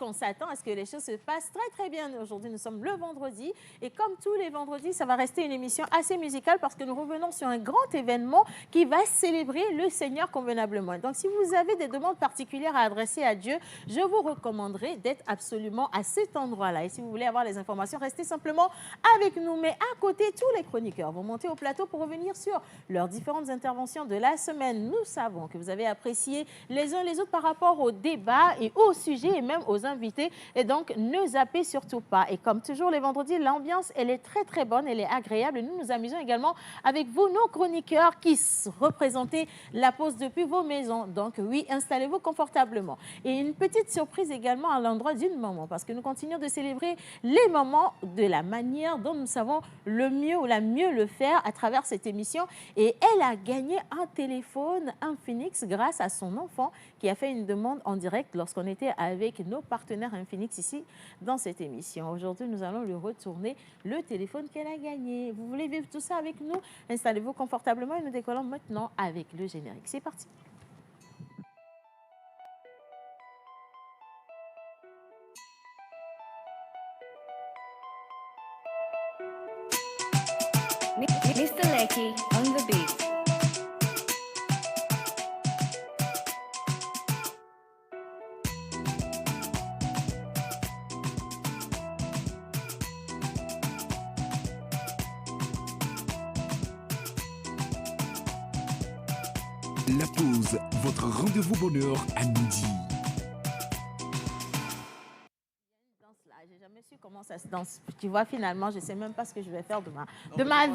qu'on s'attend à ce que les choses se passent très très bien. Aujourd'hui, nous sommes le vendredi et comme tous les vendredis, ça va rester une émission assez musicale parce que nous revenons sur un grand événement qui va célébrer le Seigneur convenablement. Donc, si vous avez des demandes particulières à adresser à Dieu, je vous recommanderais d'être absolument à cet endroit-là. Et si vous voulez avoir les informations, restez simplement avec nous. Mais à côté, tous les chroniqueurs vont monter au plateau pour revenir sur leurs différentes interventions de la semaine. Nous savons que vous avez apprécié les uns les autres par rapport au débat et au sujet et même aux invités. Et donc, ne zappez surtout pas. Et comme toujours les vendredis, l'ambiance, elle est très très bonne, elle est agréable. Et nous nous amusons également avec vous, nos chroniqueurs qui représentez la pause depuis vos maisons. Donc oui, installez-vous confortablement. Et une petite surprise également à l'endroit d'une maman, parce que nous continuons de célébrer les moments de la manière dont nous savons le mieux ou la mieux le faire à travers cette émission. Et elle a gagné un téléphone Infinix grâce à son enfant qui a fait une demande en direct lorsqu'on était avec nos partenaires Infinix ici dans cette émission. Aujourd'hui, nous allons lui retourner le téléphone qu'elle a gagné. Vous voulez vivre tout ça avec nous? Installez-vous confortablement et nous décollons maintenant avec le générique. C'est parti. Mr. Lecky on the beat. La pause, votre rendez-vous bonheur à midi. J'ai jamais su comment ça se danse. Tu vois, finalement, je ne sais même pas ce que je vais faire de ma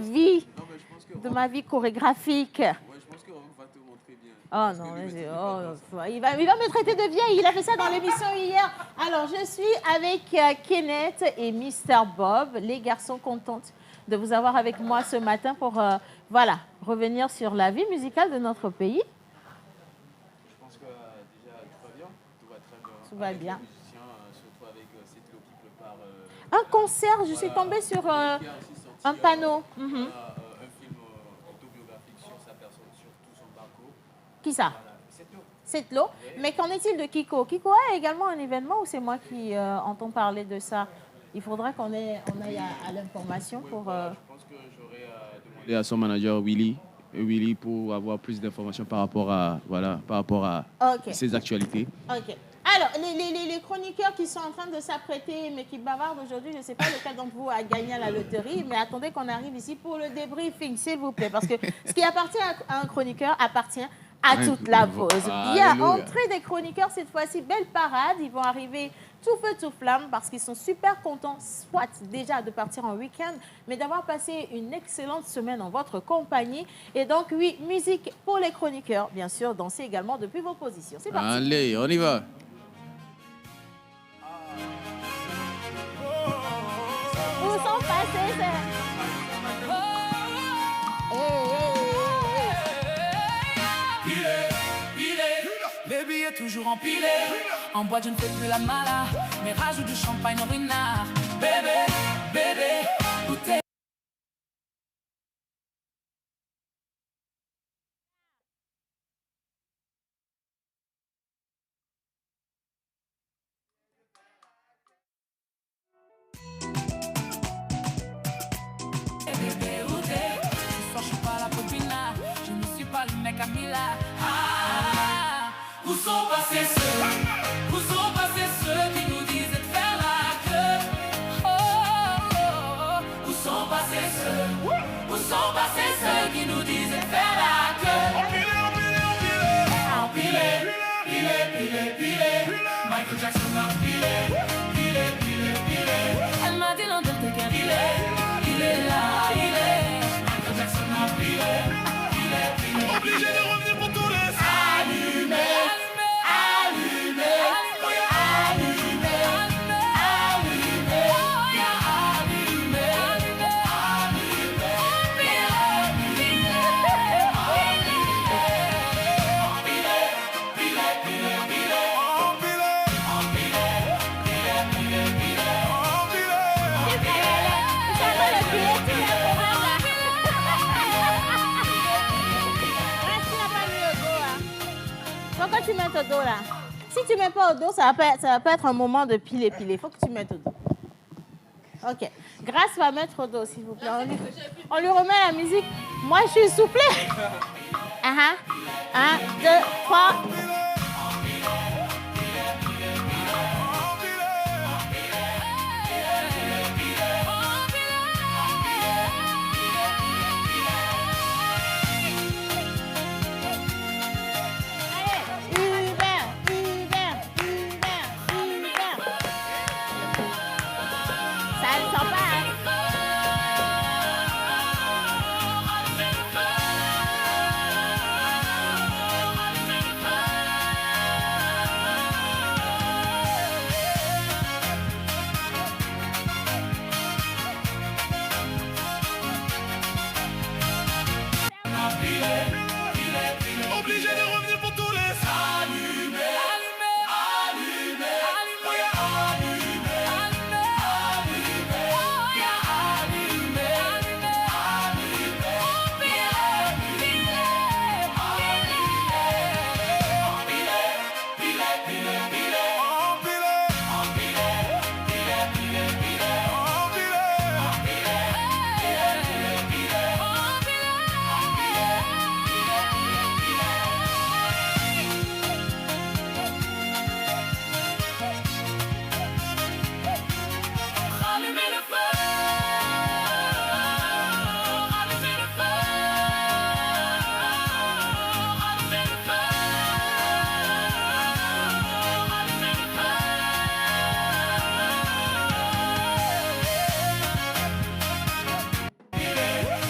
vie chorégraphique. Ouais, je pense qu'on va te montrer bien. Oh non, il va me traiter de vieille. Il a fait ça dans l'émission hier. Alors, je suis avec Kenneth et Mr. Bob, les garçons contentes de vous avoir avec moi ce matin pour revenir sur la vie musicale de notre pays. Je pense que déjà tout va bien. Tout va très bien. Tout va bien. Les musiciens, surtout avec cette eau qui prépare. Un concert, je suis tombée sur un panneau. Un film autobiographique sur sa personne, sur tout son parcours. Qui ça? Voilà. C'est l'eau. Mais qu'en est-il de Kiko? Kiko a également un événement ou c'est moi qui entends parler de ça? Il faudra qu'on aille à l'information pour... Je pense que j'aurais demandé à son manager Willy pour avoir plus d'informations par rapport à ses actualités. Ok. Alors, les chroniqueurs qui sont en train de s'apprêter, mais qui bavardent aujourd'hui, je ne sais pas lequel d'entre vous a gagné à la loterie, mais attendez qu'on arrive ici pour le débriefing, s'il vous plaît, parce que ce qui appartient à un chroniqueur appartient à toute la pause. Bien, entrée des chroniqueurs, cette fois-ci, belle parade. Ils vont arriver tout feu, tout flamme, parce qu'ils sont super contents, soit déjà de partir en week-end, mais d'avoir passé une excellente semaine en votre compagnie. Et donc, oui, musique pour les chroniqueurs, bien sûr, danser également depuis vos positions. C'est parti. Allez, on y va. Où sont passés ces... Les billets toujours empilés. En boîte, je ne fais plus la mala, mais rajoute du champagne au ruinard. Bébé, bébé, où t'es? Bébé, où t'es? Ce soir, je suis pas la copina, je ne suis pas le mec à Mila. Où sont passés ceux qui nous disaient de faire la queue? Où sont passés ceux qui nous disaient de faire la queue? Empilé, Michael Jackson a empilé. Elle m'a dit non de te qu'un il est là, Michael Jackson a empilé. Obligé de revenir pour tout laisser. Allumé. Pourquoi tu mets ton dos là? Si tu ne mets pas au dos, ça va pas être un moment de piler. Il faut que tu mettes au dos. Ok. Grâce va mettre au dos, s'il vous plaît. On lui remet la musique. Moi, je suis soufflée. 1, 2, 3. Obligé de revenir pour tous les allumer, allumer, allumer, allumer, allumer, allumer, allumer, allumer,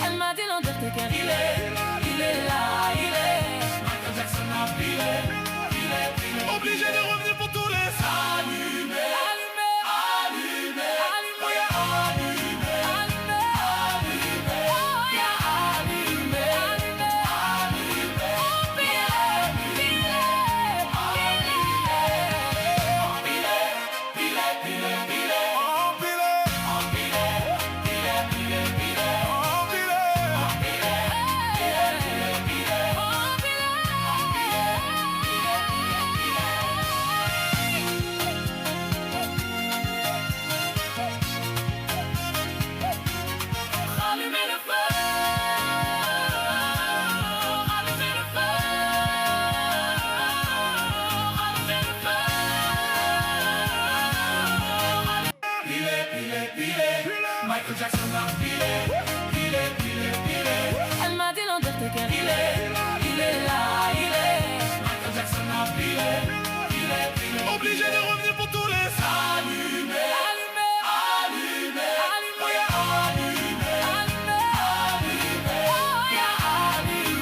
Elle m'a dit l'Undertaker, il est là, il est. Michael Jackson a filé, obligé de revenir pour tous les allumer, allumer, allumer, allumer, allumer, allumer, allumer, Michael Jackson a filé, elle m'a dit l'Undertaker, il est là, il est. Michael Jackson a filé, obligé de revenir pour tous les allumer, allumer, allumer, allumer, allumer, allumer, allumer,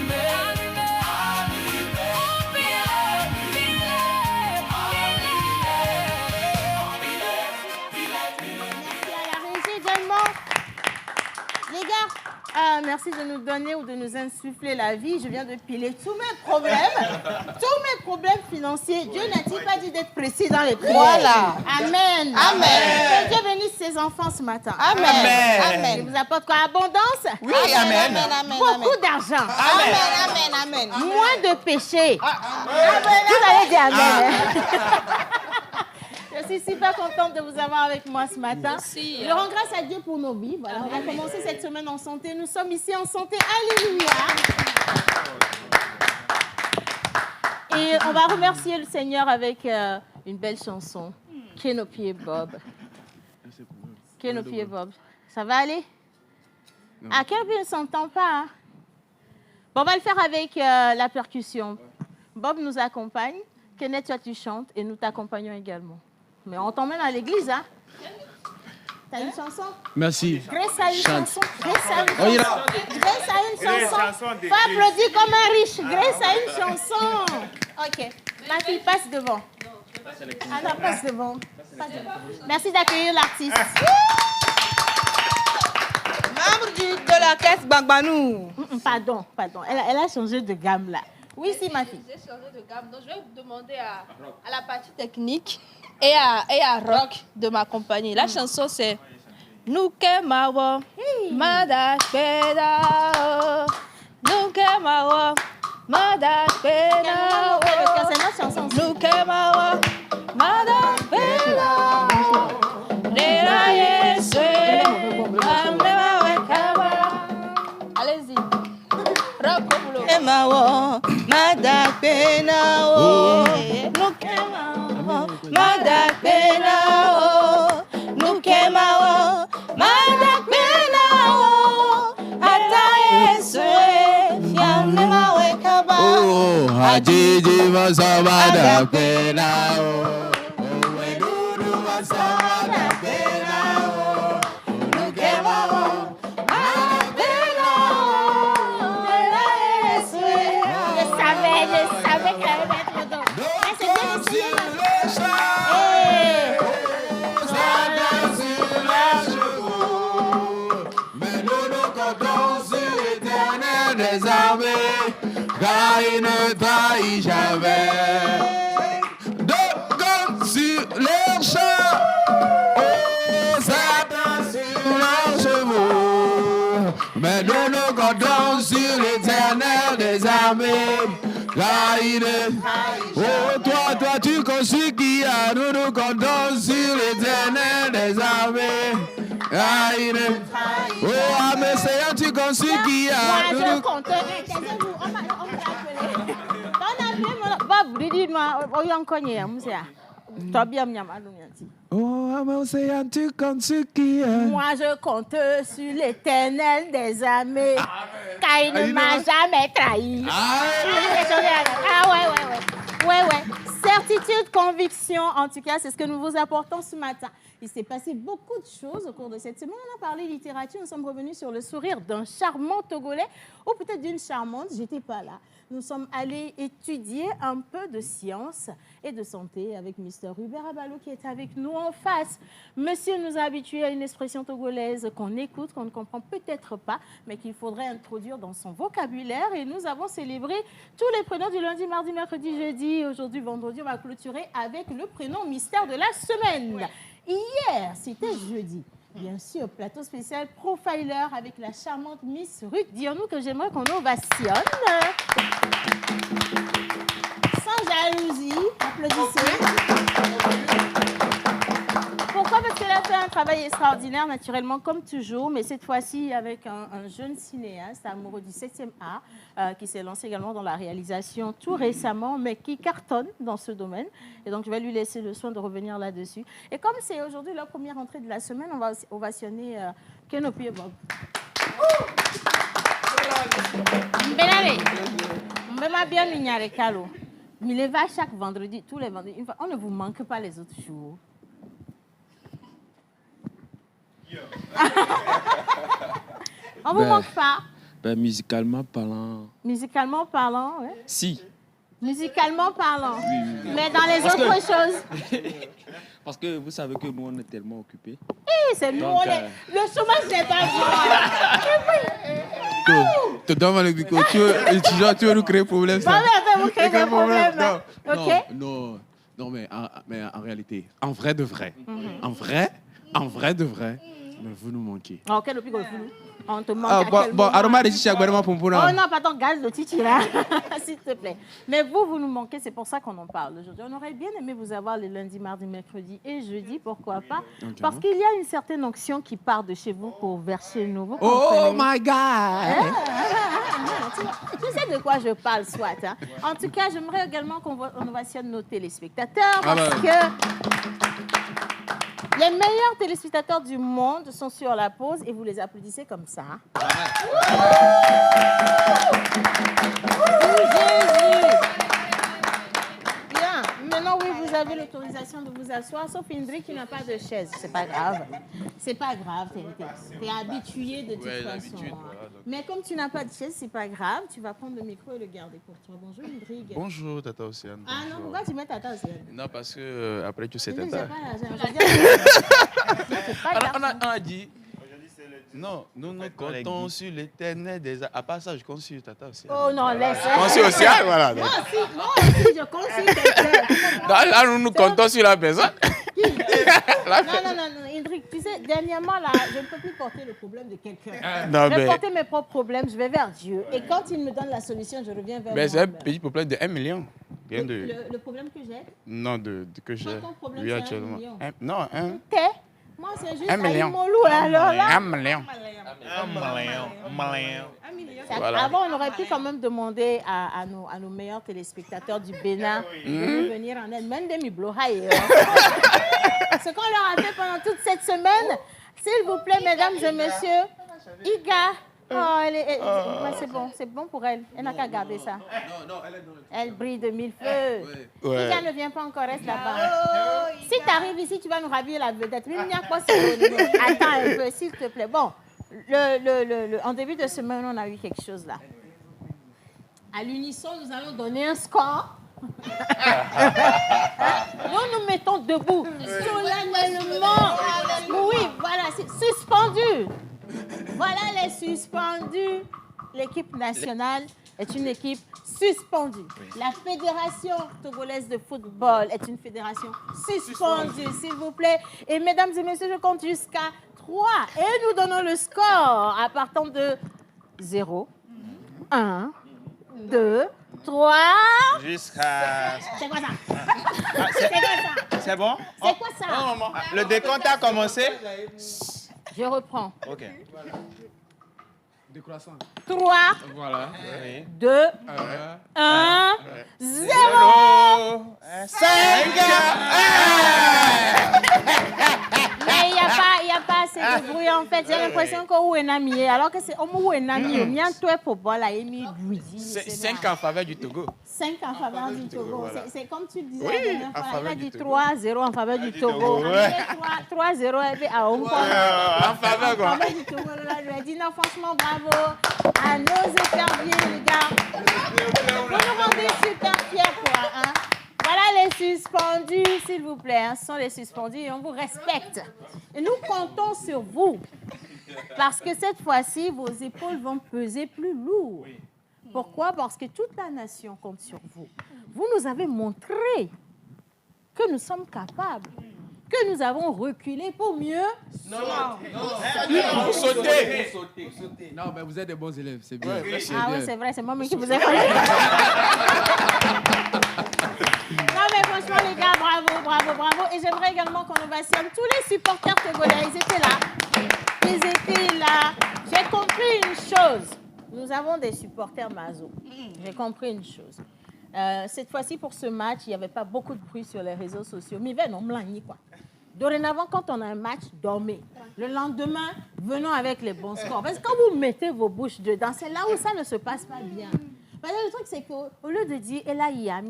Les gars, merci de nous donner ou de nous insuffler la vie. Je viens de piler tous mes problèmes financiers. Dieu n'a-t-il pas dit d'être précis dans les prières? Voilà. Amen. Amen. Que Dieu bénisse ses enfants ce matin. Amen. Il vous apporte quoi? Abondance? Oui, amen. Amen. Beaucoup d'argent. Amen. Moins de péché. Vous allez dire amen. Je suis super contente de vous avoir avec moi ce matin. Merci. Je rends grâce à Dieu pour nos vies. Voilà, on a commencé cette semaine en santé. Nous sommes ici en santé. Alléluia. Et on va remercier le Seigneur avec une belle chanson. Kenopie Bob. Kenopie Bob. Ça va aller? À quel point on ne s'entend pas? Hein? Bon, on va le faire avec la percussion. Bob nous accompagne. Kenneth, toi, tu chantes et nous t'accompagnons également. Mais on t'emmène à l'église, hein? T'as une chanson? Merci. Grace a une chanson. Grace a une Oh, il chanson. a- Grace a une chanson. Faut applaudir comme un riche. Grace a une chanson. Ok. Ma fille, passe devant. Ah non, passe devant. Passe devant. Merci d'accueillir l'artiste. Membre de l'orchestre Bangbanou. Pardon. Elle a changé de gamme, là. Oui, si, ma fille. J'ai changé de gamme, donc je vais demander à la partie technique et à Rock de m'accompagner. La chanson, c'est Nuke Mawo, Mada Peda, Nuke Mawo, Madapena, C'est notre chanson. Nukemawa, Madapena, Nera Yeswe, Amema Wekawa. Allez-y. Rock au boulot. Emawo, madapena o, nukemawo, madapena o, nukemawo, madapena o, ata Yeswe, fiamema wekaba. Oh, Hajiji Masabada Penao. Oh, Weduru Masabada Penao. Nukemawo, madapena o, ata Yeswe. Je savais qu'elle allait mettre dedans. Mais c'est bien Sur essayé. les champs, Eh, Satan sur les chevaux. Mais nous comptons sur l'Éternel des armées, car il ne trahit jamais. Deux comme sur les champs, oh, Satan sur leurs chevaux. Mais nous comptons sur l'Éternel des armées, car il ne trahit jamais. Oh, toi, tu conçus qui a, nous comptons sur l'Éternel des armées. Ah, il ne trahit jamais. Oh, ah, mais Seigneur, tu conçus qui a, moi, je compte. Taisez-vous, on va appeler. On a appelé mon... Bob, dis-moi, on y a encore une monsieur. T'as bien mis à ma lumière. Oh, ah, mais Seigneur, tu conçus qui a. Moi, je compte sur l'Éternel des armées, car il ne m'a jamais trahi. Ah ouais. Certitude, conviction, en tout cas, c'est ce que nous vous apportons ce matin. Il s'est passé beaucoup de choses au cours de cette semaine. On a parlé littérature, nous sommes revenus sur le sourire d'un charmant Togolais, ou peut-être d'une charmante, j'étais pas là. Nous sommes allés étudier un peu de science et de santé avec Mr. Hubert Abalo qui est avec nous en face. Monsieur nous a habitués à une expression togolaise qu'on écoute, qu'on ne comprend peut-être pas, mais qu'il faudrait introduire dans son vocabulaire. Et nous avons célébré tous les prénoms du lundi, mardi, mercredi, jeudi. Aujourd'hui, vendredi, on va clôturer avec le prénom mystère de la semaine. Hier, c'était jeudi. Bien sûr, plateau spécial Profiler avec la charmante Miss Ruth. Dis-nous que j'aimerais qu'on ovationne. Sans jalousie, applaudissez. Pourquoi? Parce qu'elle a fait un travail extraordinaire, naturellement, comme toujours, mais cette fois-ci avec un jeune cinéaste amoureux du 7e art, qui s'est lancé également dans la réalisation tout récemment, mais qui cartonne dans ce domaine. Et donc, je vais lui laisser le soin de revenir là-dessus. Et comme c'est aujourd'hui la première entrée de la semaine, on va ovationner Kenopi et Bob. Benale, Mbema bien mignare Kalo. Il va chaque vendredi, tous les vendredis. On ne vous manque pas les autres jours. On vous manque pas? Musicalement parlant. Musicalement parlant, oui. Si. Musicalement parlant. Oui. Mais dans les autres choses. Parce que vous savez que nous, on est tellement occupés. Eh, c'est nous, Donc, on est... Le chômage n'est pas bon. Tu donnes le micro, tu veux nous créer problème, ça? Vous créez des problèmes. Non, OK? non, mais en réalité, en vrai de vrai, en vrai de vrai, mais vous nous manquez. OK, le plus gros flou. On te manque à quel bon, moment? aroma de chicha, guarema pompona. Oh non, pardon, gaz de titi là, s'il te plaît. Mais vous nous manquez, c'est pour ça qu'on en parle aujourd'hui. On aurait bien aimé vous avoir les lundis, mardis, mercredis et jeudi, pourquoi pas? Okay. Parce qu'il y a une certaine onction qui part de chez vous pour vers chez nous. Vous Oh comprenez? my God! Tu sais de quoi je parle, soit. Hein? En tout cas, j'aimerais également qu'on ovationne nos téléspectateurs parce que les meilleurs téléspectateurs du monde sont sur la pause et vous les applaudissez comme ça. Jésus! Bien. Maintenant, oui, vous avez l'autorisation de vous asseoir, sauf Indri qui n'a pas de chaise. C'est pas grave. C'est pas grave, t'es habitué de toute façon. Voilà, mais comme tu n'as pas de chaise, c'est pas grave. Tu vas prendre le micro et le garder pour toi. Bonjour Indri. Bonjour Tata Océane. Ah non, pourquoi tu mets Tata Océane? Non, parce que après tu sais Je dis, Tata. j'ai pas l'argent. C'est pas grave. On a dit. Non, nous comptons sur l'éternel des... À part ça, je compte sur Tata Océane. Oh non, laisse. Moi aussi, Océane, voilà. Moi aussi, je compte sur quelqu'un. Là, nous comptons sur la personne. Non, Indrick, tu sais, dernièrement, là, je ne peux plus porter le problème de quelqu'un. Non, Je vais mais- porter mes propres problèmes, je vais vers Dieu. Et quand il me donne la solution, je reviens vers Mais c'est un moi-même. petit problème de 1 million. Rien de... Le problème que j'ai, Non, que j'ai. ton problème, Oui, c'est 1 actuellement. million. Non, un. t'es. Moi, c'est juste 1 million. Aïmolou, alors là. 1 million. Voilà. Avant, on aurait pu quand même demander à nos meilleurs téléspectateurs du Bénin de nous venir en aide. Même des Miblohaï. Ce qu'on leur a fait pendant toute cette semaine, s'il vous plaît, mesdames et messieurs, Iga. Oh, c'est bon pour elle. Elle n'a qu'à garder ça. Elle brille de mille feux. Ouais. Iga ne vient pas encore, reste là-bas. Si tu arrives ici, tu vas nous ravir la vedette. Attends un peu, s'il te plaît. Bon, en début de semaine, on a eu quelque chose là. À l'unisson, nous allons donner un score. Nous nous mettons debout, solennellement. Oui, voilà, c'est suspendu. Voilà les suspendus. L'équipe nationale est une équipe suspendue. La fédération togolaise de football est une fédération suspendue, s'il vous plaît. Et mesdames et messieurs, je compte jusqu'à 3. Et nous donnons le score à partir de 0, 1, 2, 3. Jusqu'à... C'est quoi ça? c'est- C'est quoi ça? C'est bon? C'est quoi ça? Le décompte a commencé? Je reprends. Ok. Décroissant. 3, Voilà. 2, 1, 0. 5. Mais il n'y a pas assez de bruit en fait. J'ai l'impression qu'on est ami. Alors que c'est au ami. Bientôt pour boire la émi. 5 en faveur du Togo. 5 en faveur du Togo. C'est comme tu le disais Oui, la dernière en fois. Il faveur a du dit Togo. 3-0 en faveur du Togo. Ouais. 3-0 à Hong Kong. En faveur, quoi. En faveur du Togo. Là, je lui ai dit non, franchement, bravo à nos éperviers, les gars. Vous nous rendez super fiers, quoi. Hein? Voilà les suspendus, s'il vous plaît. Hein. Ce sont les suspendus et on vous respecte. Et nous comptons sur vous. Parce que cette fois-ci, vos épaules vont peser plus lourd. Pourquoi? Parce que toute la nation compte sur vous. Vous nous avez montré que nous sommes capables, que nous avons reculé pour mieux. Pour sauter. Non, mais vous êtes des bons élèves, c'est bien. Ah oui, c'est vrai, c'est moi-même qui vous ai fallu. Non, mais franchement, les gars, bravo. Et j'aimerais également qu'on ovationne tous les supporters togolais. Ils étaient là. J'ai compris une chose. Nous avons des supporters Mazo. J'ai compris une chose. Cette fois-ci, pour ce match, il n'y avait pas beaucoup de bruit sur les réseaux sociaux. Mais non, quoi. Dorénavant, quand on a un match, dormez. Le lendemain, venons avec les bons scores. Parce que quand vous mettez vos bouches dedans, c'est là où ça ne se passe pas bien. Parce que le truc, c'est qu'au lieu de dire Elaïa,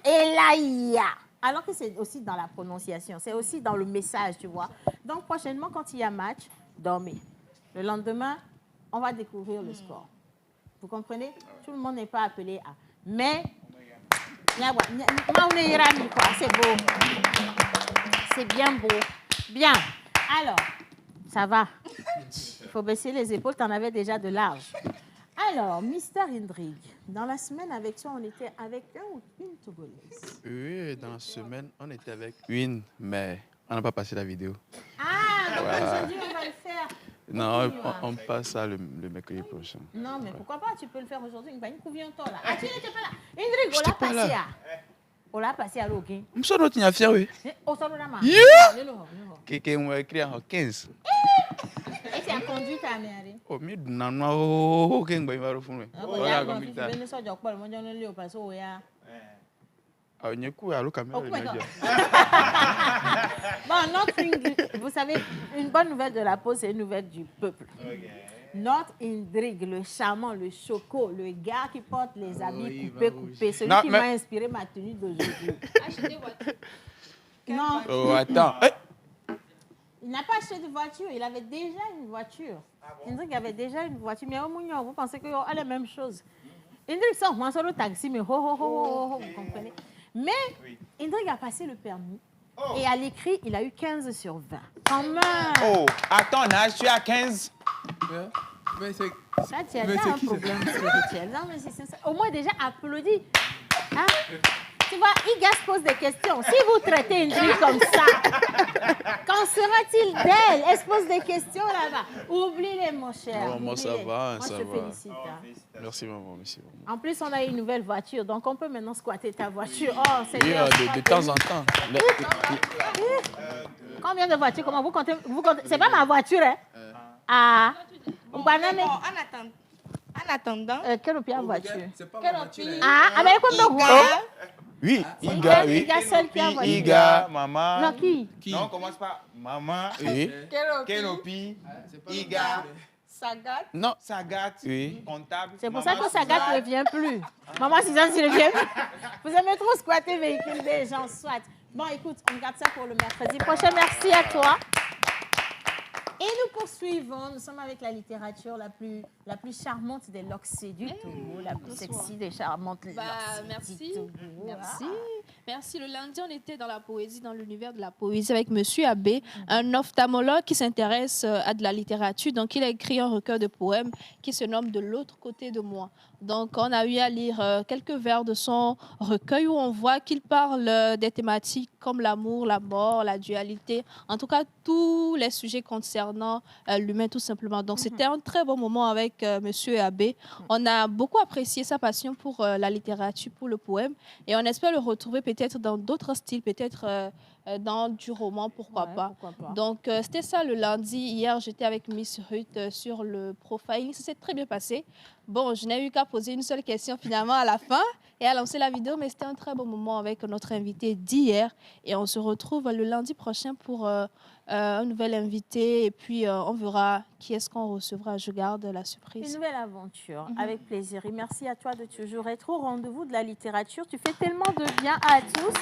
Elaïa, alors que c'est aussi dans la prononciation, c'est aussi dans le message, tu vois. Donc, prochainement, quand il y a match, dormez. Le lendemain, on va découvrir le score. Vous comprenez? Tout le monde n'est pas appelé à. Mais, c'est beau. C'est bien beau. Bien. Alors, ça va. Il faut baisser les épaules, tu en avais déjà de large. Alors, Mr. Indrick, dans la semaine avec toi, on était avec un ou une Togolaise? Oui, dans la semaine, on était avec une, mais on n'a pas passé la vidéo. Ah, donc Voilà. aujourd'hui, on va le faire. Non, on passe ça le mercredi prochain. Non, mais pourquoi pas? Tu peux le faire aujourd'hui. Là. Ah, tu n'étais pas là. Indrick, on J'étais l'a pas passé là. à. On l'a passé à l'eau, Je suis notre fier, oui. Au salon de la main. Quelqu'un m'a écrit en 15. Et tu as conduit ta mère. Oh, mais non, non, qu'est-ce que va refaire? Voilà, comme il fait. Je ne pas, moi, je ne l'ai pas passé. Ah, il y a quoi à l'eau caméra? Oh, bon, notre Indrick, vous savez, une bonne nouvelle de la pause, c'est une nouvelle du peuple. Notre Indrick, le charmant, le choco, le gars qui porte les habits coupés, celui Non, qui mais- m'a inspiré ma tenue d'aujourd'hui. Non, Oh, attends. Eh, il n'a pas acheté de voiture, il avait déjà une voiture. Indrick avait déjà une voiture, mais au moins, vous pensez qu'elle est la même chose. Indrick sort moi sur le taxi, mais vous comprenez? Mais Indrick a passé le permis. Et à l'écrit, il a eu 15 sur 20. Quand même! Oh, à ton âge, tu as 15. Mais c'est... Là, tu as Mais déjà c'est un qui, ça? problème spirituel. Non, mais c'est ça. Au moins, déjà, applaudis. Hein? Tu vois, Igas pose des questions. Si vous traitez Indrick comme ça, Qu'en sera-t-il d'elle? Elle se pose des questions là-bas. Oublie-les, mon cher. Non, moi, ça oublie-les. va, Moi, ça je te va. félicite. Hein. Merci, maman. Merci, maman. En plus, on a une nouvelle voiture, donc on peut maintenant squatter ta voiture. Oh, c'est Oui, bien. de temps en temps. Combien de voitures? Comment vous comptez? C'est pas ma voiture, hein? Ah. Bon, en attendant, quelle autre voiture? C'est pas ma voiture. Ah, mais écoute, donc. Oui, Iga, oui. Iga seul qui a voiture. Iga, maman. Non, qui? Non, on commence par maman. Oui. Keropi. Iga. Sagat. Non. Sagat. Oui. Comptable. C'est pour ça que Sagat ne vient plus. Maman Suzanne, s'il ne vient plus. Vous aimez trop squatter véhicule des gens, soit. Bon, écoute, on garde ça pour le mercredi prochain. Merci à toi. Et nous poursuivons. Nous sommes avec la littérature la plus charmante des Loxé du Togo, la plus sexy des charmantes Loxé Merci. du Togo. Merci. Merci. Le lundi, on était dans la poésie, dans l'univers de la poésie avec Monsieur Abbé, un ophtalmologue qui s'intéresse à de la littérature. Donc, il a écrit un recueil de poèmes qui se nomme De l'autre côté de moi. Donc, on a eu à lire quelques vers de son recueil où on voit qu'il parle des thématiques comme l'amour, la mort, la dualité, en tout cas, tous les sujets concernant l'humain, tout simplement. Donc, c'était un très bon moment avec Monsieur Abbé. On a beaucoup apprécié sa passion pour la littérature, pour le poème, et on espère le retrouver peut-être dans d'autres styles, peut-être dans du roman, pourquoi pas. Donc, c'était ça le lundi. Hier, j'étais avec Miss Ruth sur le profiling. Ça s'est très bien passé. Bon, je n'ai eu qu'à poser une seule question finalement à la fin et à lancer la vidéo, mais c'était un très bon moment avec notre invité d'hier. Et on se retrouve le lundi prochain pour un nouvel invité. Et puis, on verra qui est-ce qu'on recevra. Je garde la surprise. Une nouvelle aventure, avec plaisir. Et merci à toi de toujours être au rendez-vous de la littérature. Tu fais tellement de bien à tous.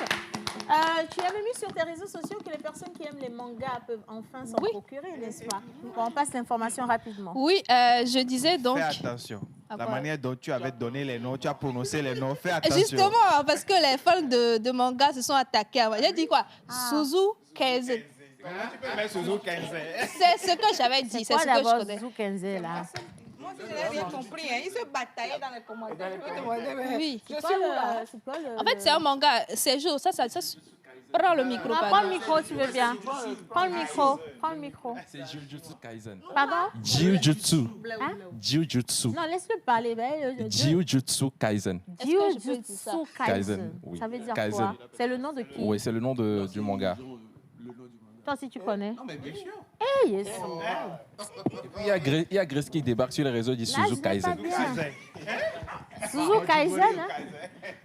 Tu avais mis sur tes réseaux sociaux que les personnes qui aiment les mangas peuvent enfin s'en procurer, n'est-ce pas? On passe l'information rapidement. Oui, je disais donc... Fais attention. À La quoi? manière dont tu avais donné les noms, tu as prononcé les noms. Fais attention. Justement, parce que les fans de manga se sont attaqués à moi. J'ai dit quoi? Suzu Keizen. Tu peux mettre Suzu 15. C'est ce que j'avais dit. C'est ce que je connais. Suzu Keizen, là. Moi, je n'ai rien compris. Hein. Ils se bataillaient dans les commentaires. Je me demandais, mais Oui. je suis où là? En fait, c'est un manga. C'est jour. Ça. Prends le micro. Non, prends le micro, tu veux bien. Prends le micro. Prends le micro. C'est Jujutsu Kaisen. Pardon? Jujutsu. Hein? Jujutsu. Non, laisse-le parler. Jujutsu Kaisen. Jujutsu Kaisen. Oui. Ça veut dire Kaisen. quoi? C'est le nom de qui? Oui, c'est le nom du manga. Toi aussi, tu connais? Non, mais bien sûr. Hey, yes. Il y a Grace qui débarque sur les réseaux du Là, je Suzu vais Kaisen. pas bien. Suzu Kaisen, hein?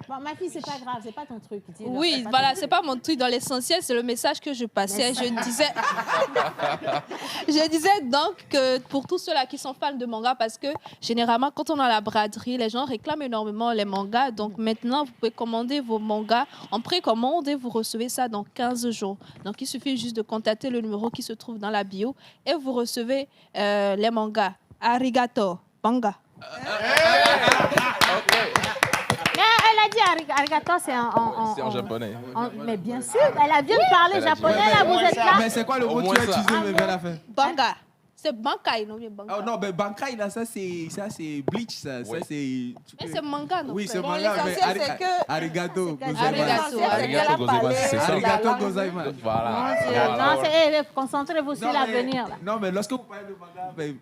Bon, ma fille, c'est pas grave, c'est pas ton truc. Dis-le, Oui, pas voilà, ton c'est pas mon truc. Dans l'essentiel, c'est le message que je passais. Mais Je disais donc que pour tous ceux-là qui sont fans de manga, parce que généralement, quand on est à la braderie, les gens réclament énormément les mangas. Donc maintenant, vous pouvez commander vos mangas en précommande et vous recevez ça dans 15 jours. Donc il suffit juste de contacter le numéro qui se trouve dans la bio et vous recevez les mangas. Arigato, manga. Mais elle a dit arigato, c'est C'est en japonais. Mais bien sûr, elle vient de parler japonais, là, vous êtes là. Mais c'est quoi le mot que tu as utilisé mais vers la fin? Banga. C'est Bankai, non? Banga. Oh non, mais Bankai, là, ça c'est Bleach, ça. Oui. Ça c'est. Mais c'est manga, non? Oui, c'est Bon, manga, mais l'essentiel, c'est que- arigato. Arigato. Arigato gozaimasu, c'est ça. Arigato gozaimasu. Voilà. Non, c'est concentrez-vous sur l'avenir, là. Non, mais lorsque vous parlez de manga, ben,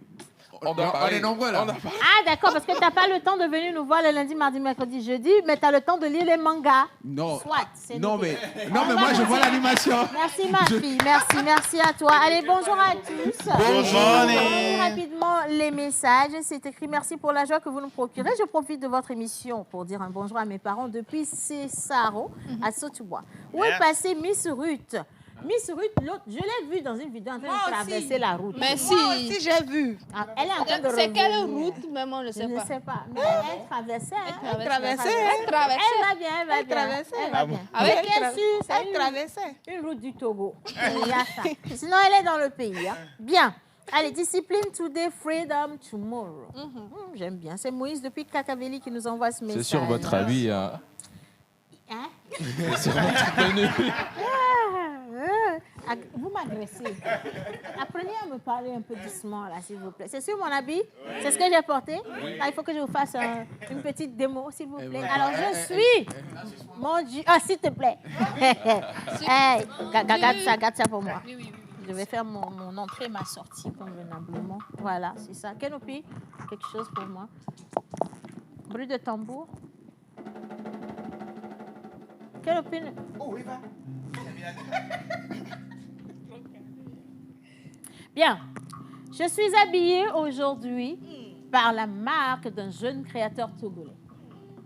On doit on parler. est nombreux là. Ah, d'accord, parce que tu n'as pas le temps de venir nous voir le lundi, mardi, mercredi, jeudi, mais tu as le temps de lire les mangas. Non. Soit, c'est Non, noté. mais moi je vois l'animation. Merci ma fille, merci à toi. Allez, bonjour à tous. Bonjour. Je rapidement les messages. C'est écrit merci pour la joie que vous nous procurez. Je profite de votre émission pour dire un bonjour à mes parents depuis Cessaro à Sotubois. Où est passée Miss Ruth? Miss Ruth, l'autre, je l'ai vue dans une vidéo en train de traverser la route. Merci. Moi aussi, j'ai vu. Ah, elle est en train de C'est quelle revenir. route, même, on ne Je sait ne pas. sais pas. Mais elle traversait. hein. Elle traversait. Elle va bien, elle va Elle bien. traversait. Elle va bien. Avec Mais bien sûr, c'est Elle traversait. une route du Togo. Il y a ça. Sinon, elle est dans le pays. Hein. Bien. Allez, discipline today, freedom tomorrow. J'aime bien. C'est Moïse depuis Kakaveli qui nous envoie ce message. C'est sur votre avis. Hein. Hein? C'est sur votre tenue. Vous m'agressez. Apprenez à me parler un peu doucement, là, s'il vous plaît. C'est sur mon habit? C'est ce que j'ai porté? Là, il faut que je vous fasse une petite démo, s'il vous plaît. Alors, je suis... Mon Dieu... Ah, s'il te plaît. Hey, garde ça pour moi. Je vais faire mon entrée et ma sortie convenablement. Voilà, c'est ça. Kenopi, quelque chose pour moi. Bruit de tambour. Kenopi. Oh, oui, va. Bien. Je suis habillée aujourd'hui par la marque d'un jeune créateur togolais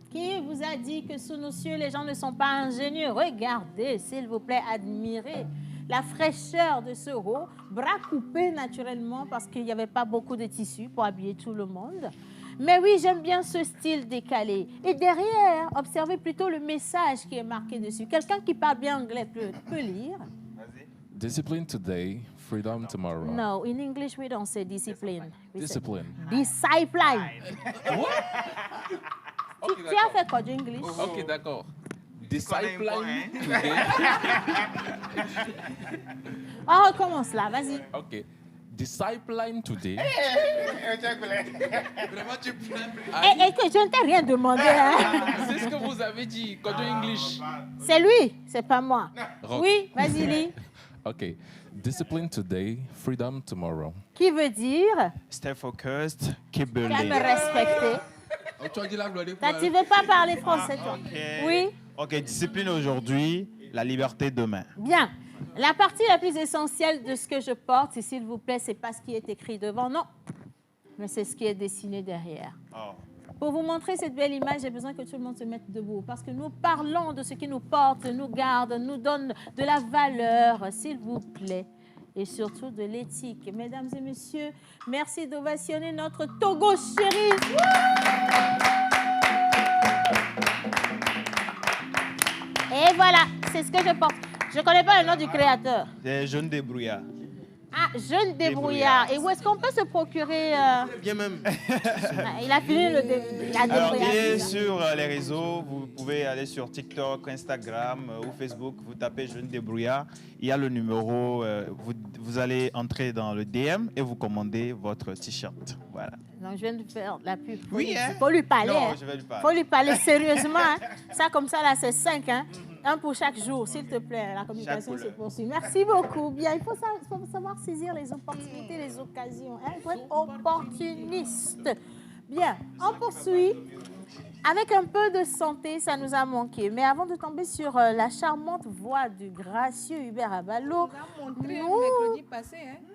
qui vous a dit que sous nos cieux, les gens ne sont pas ingénieux. Regardez, s'il vous plaît, admirez la fraîcheur de ce haut, bras coupés naturellement parce qu'il n'y avait pas beaucoup de tissu pour habiller tout le monde. Mais oui, j'aime bien ce style décalé. Et derrière, observez plutôt le message qui est marqué dessus. Quelqu'un qui parle bien anglais peut lire. Discipline today, freedom tomorrow. No, in English we don't say discipline. We say Discipline. discipline. Tu as fait quoi d'English? Ok, d'accord. Discipline today. On recommence là, vas-y. Ok. Discipline today. Vraiment, tu plains. Et que je ne t'ai rien demandé. Hein. C'est ce que vous avez dit, Kodo English. C'est lui, c'est pas moi. Rock. Oui, vas-y, lis. Ok. Discipline today, freedom tomorrow. Qui veut dire Stay focused, keep tu vas building. me respecter. Tu as dit la gloire de Toi, tu veux pas parler français, toi? Ok. Oui. Ok, discipline aujourd'hui, la liberté demain. Bien. La partie la plus essentielle de ce que je porte, et s'il vous plaît, c'est pas ce qui est écrit devant, non. Mais c'est ce qui est dessiné derrière. Oh. Pour vous montrer cette belle image, j'ai besoin que tout le monde se mette debout parce que nous parlons de ce qui nous porte, nous garde, nous donne de la valeur, s'il vous plaît, et surtout de l'éthique. Mesdames et messieurs, merci d'ovationner notre Togo chéri. Et voilà, c'est ce que je porte. Je ne connais pas le nom du créateur. C'est jeune débrouillard. Ah, jeune débrouillard. Et où est-ce qu'on peut se procurer Bien même. Il a fini la Alors, il est débrouillard. sur les réseaux. Vous pouvez aller sur TikTok, Instagram ou Facebook. Vous tapez jeune débrouillard. Il y a le numéro. Vous allez entrer dans le DM et vous commandez votre t-shirt. Voilà. Donc, je viens de faire de la pub. Oui, hein? Faut lui parler. Non, hein. je vais lui parler. Faut lui parler sérieusement. Hein. Ça, comme ça, là, c'est 5. Hein. Un pour chaque jour, s'il te plaît. La communication se poursuit. Merci beaucoup. Bien, il faut savoir saisir les opportunités, les occasions. Hein. Il faut être opportuniste. Bien, on poursuit. Avec un peu de santé, ça nous a manqué. Mais avant de tomber sur la charmante voix du gracieux Hubert Abalo, nous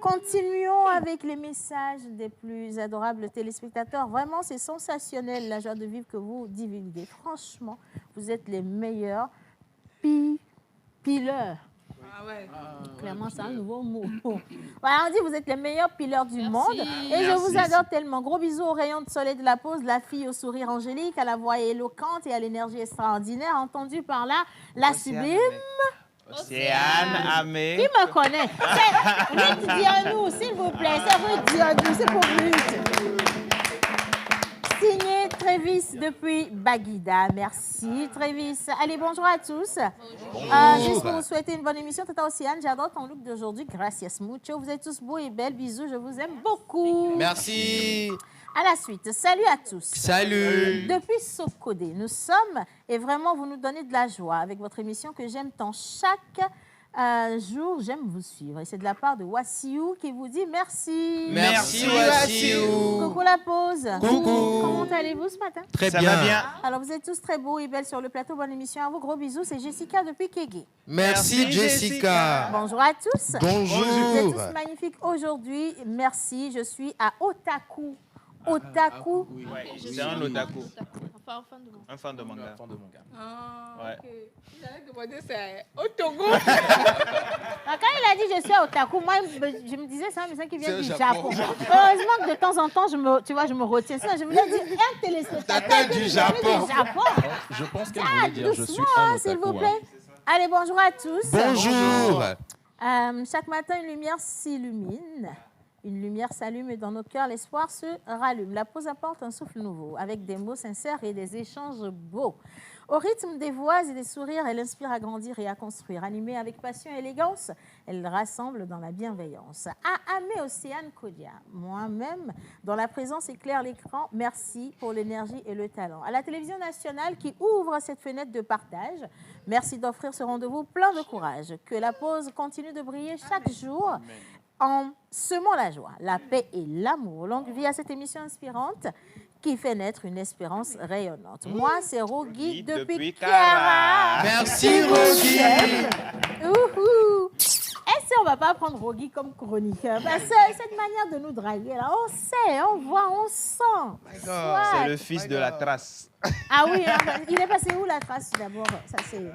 continuons avec les messages des plus adorables téléspectateurs. Vraiment, c'est sensationnel la joie de vivre que vous divulguez. Franchement, vous êtes les meilleurs pileurs. Ah ouais. Clairement, c'est un nouveau mot. Voilà, on dit vous êtes les meilleurs pileurs du monde. Et je Merci. vous adore tellement. Gros bisous au rayon de soleil de la pause, la fille au sourire angélique, à la voix éloquente et à l'énergie extraordinaire. Entendu par là, la sublime. Océane Amé. Qui me connaît? Ruth Dionou, s'il vous plaît. C'est Ruth Dionou, c'est pour Ruth. Signé Trévis depuis Baguida. Merci Trévis. Allez, bonjour à tous. Juste pour vous souhaiter une bonne émission, Tata Océane, j'adore ton look d'aujourd'hui. Gracias mucho. Vous êtes tous beaux et belles. Bisous, je vous aime beaucoup. Merci. À la suite, salut à tous. Salut. Depuis Sokodé, nous sommes, et vraiment, vous nous donnez de la joie avec votre émission que j'aime tant. Chaque jour, j'aime vous suivre. Et c'est de la part de Wassiou qui vous dit merci. Merci, Wassiou. Coucou la pause. Coucou. Comment allez-vous ce matin? Très bien. Ça va bien. Alors, vous êtes tous très beaux et belles sur le plateau. Bonne émission à vous. Gros bisous. C'est Jessica depuis Kégué. Merci, Jessica. Bonjour à tous. Bonjour. Vous êtes tous magnifiques aujourd'hui. Merci. Je suis à Otaku. Otaku. C'est un otaku. Un fan de manga. Un fan de manga. Ah, Ouais. ok. J'allais demander c'est au Togo. Quand il a dit je suis à Otaku, moi je me disais c'est un médecin qui vient C'est au du Japon. Japon. Heureusement que de temps en temps je me retiens. Sinon je voulais dire un téléspectateur du Japon. Je pense qu'elle Ah, voulait dire je suis doucement, un s'il otaku. vous plaît. Allez, bonjour à tous. Bonjour. Chaque matin, une lumière s'illumine. Une lumière s'allume et dans nos cœurs, l'espoir se rallume. La pause apporte un souffle nouveau, avec des mots sincères et des échanges beaux. Au rythme des voix et des sourires, elle inspire à grandir et à construire. Animée avec passion et élégance, elle rassemble dans la bienveillance. À Amé Océane Kodia, moi-même, dont la présence éclaire l'écran, merci pour l'énergie et le talent. À la télévision nationale qui ouvre cette fenêtre de partage, merci d'offrir ce rendez-vous plein de courage. Que la pause continue de briller chaque jour en semant la joie, la paix et l'amour. Longue vie à cette émission inspirante qui fait naître une espérance rayonnante. Moi, c'est Rogi depuis Kara. Merci, Rogi. Ouhou. Est-ce qu'on ne va pas prendre Rogi comme chroniqueur? Cette manière de nous draguer, là, on sait, on voit, on sent. C'est le fils de la trace. Ah oui, il est passé où la trace d'abord? Ça, c'est...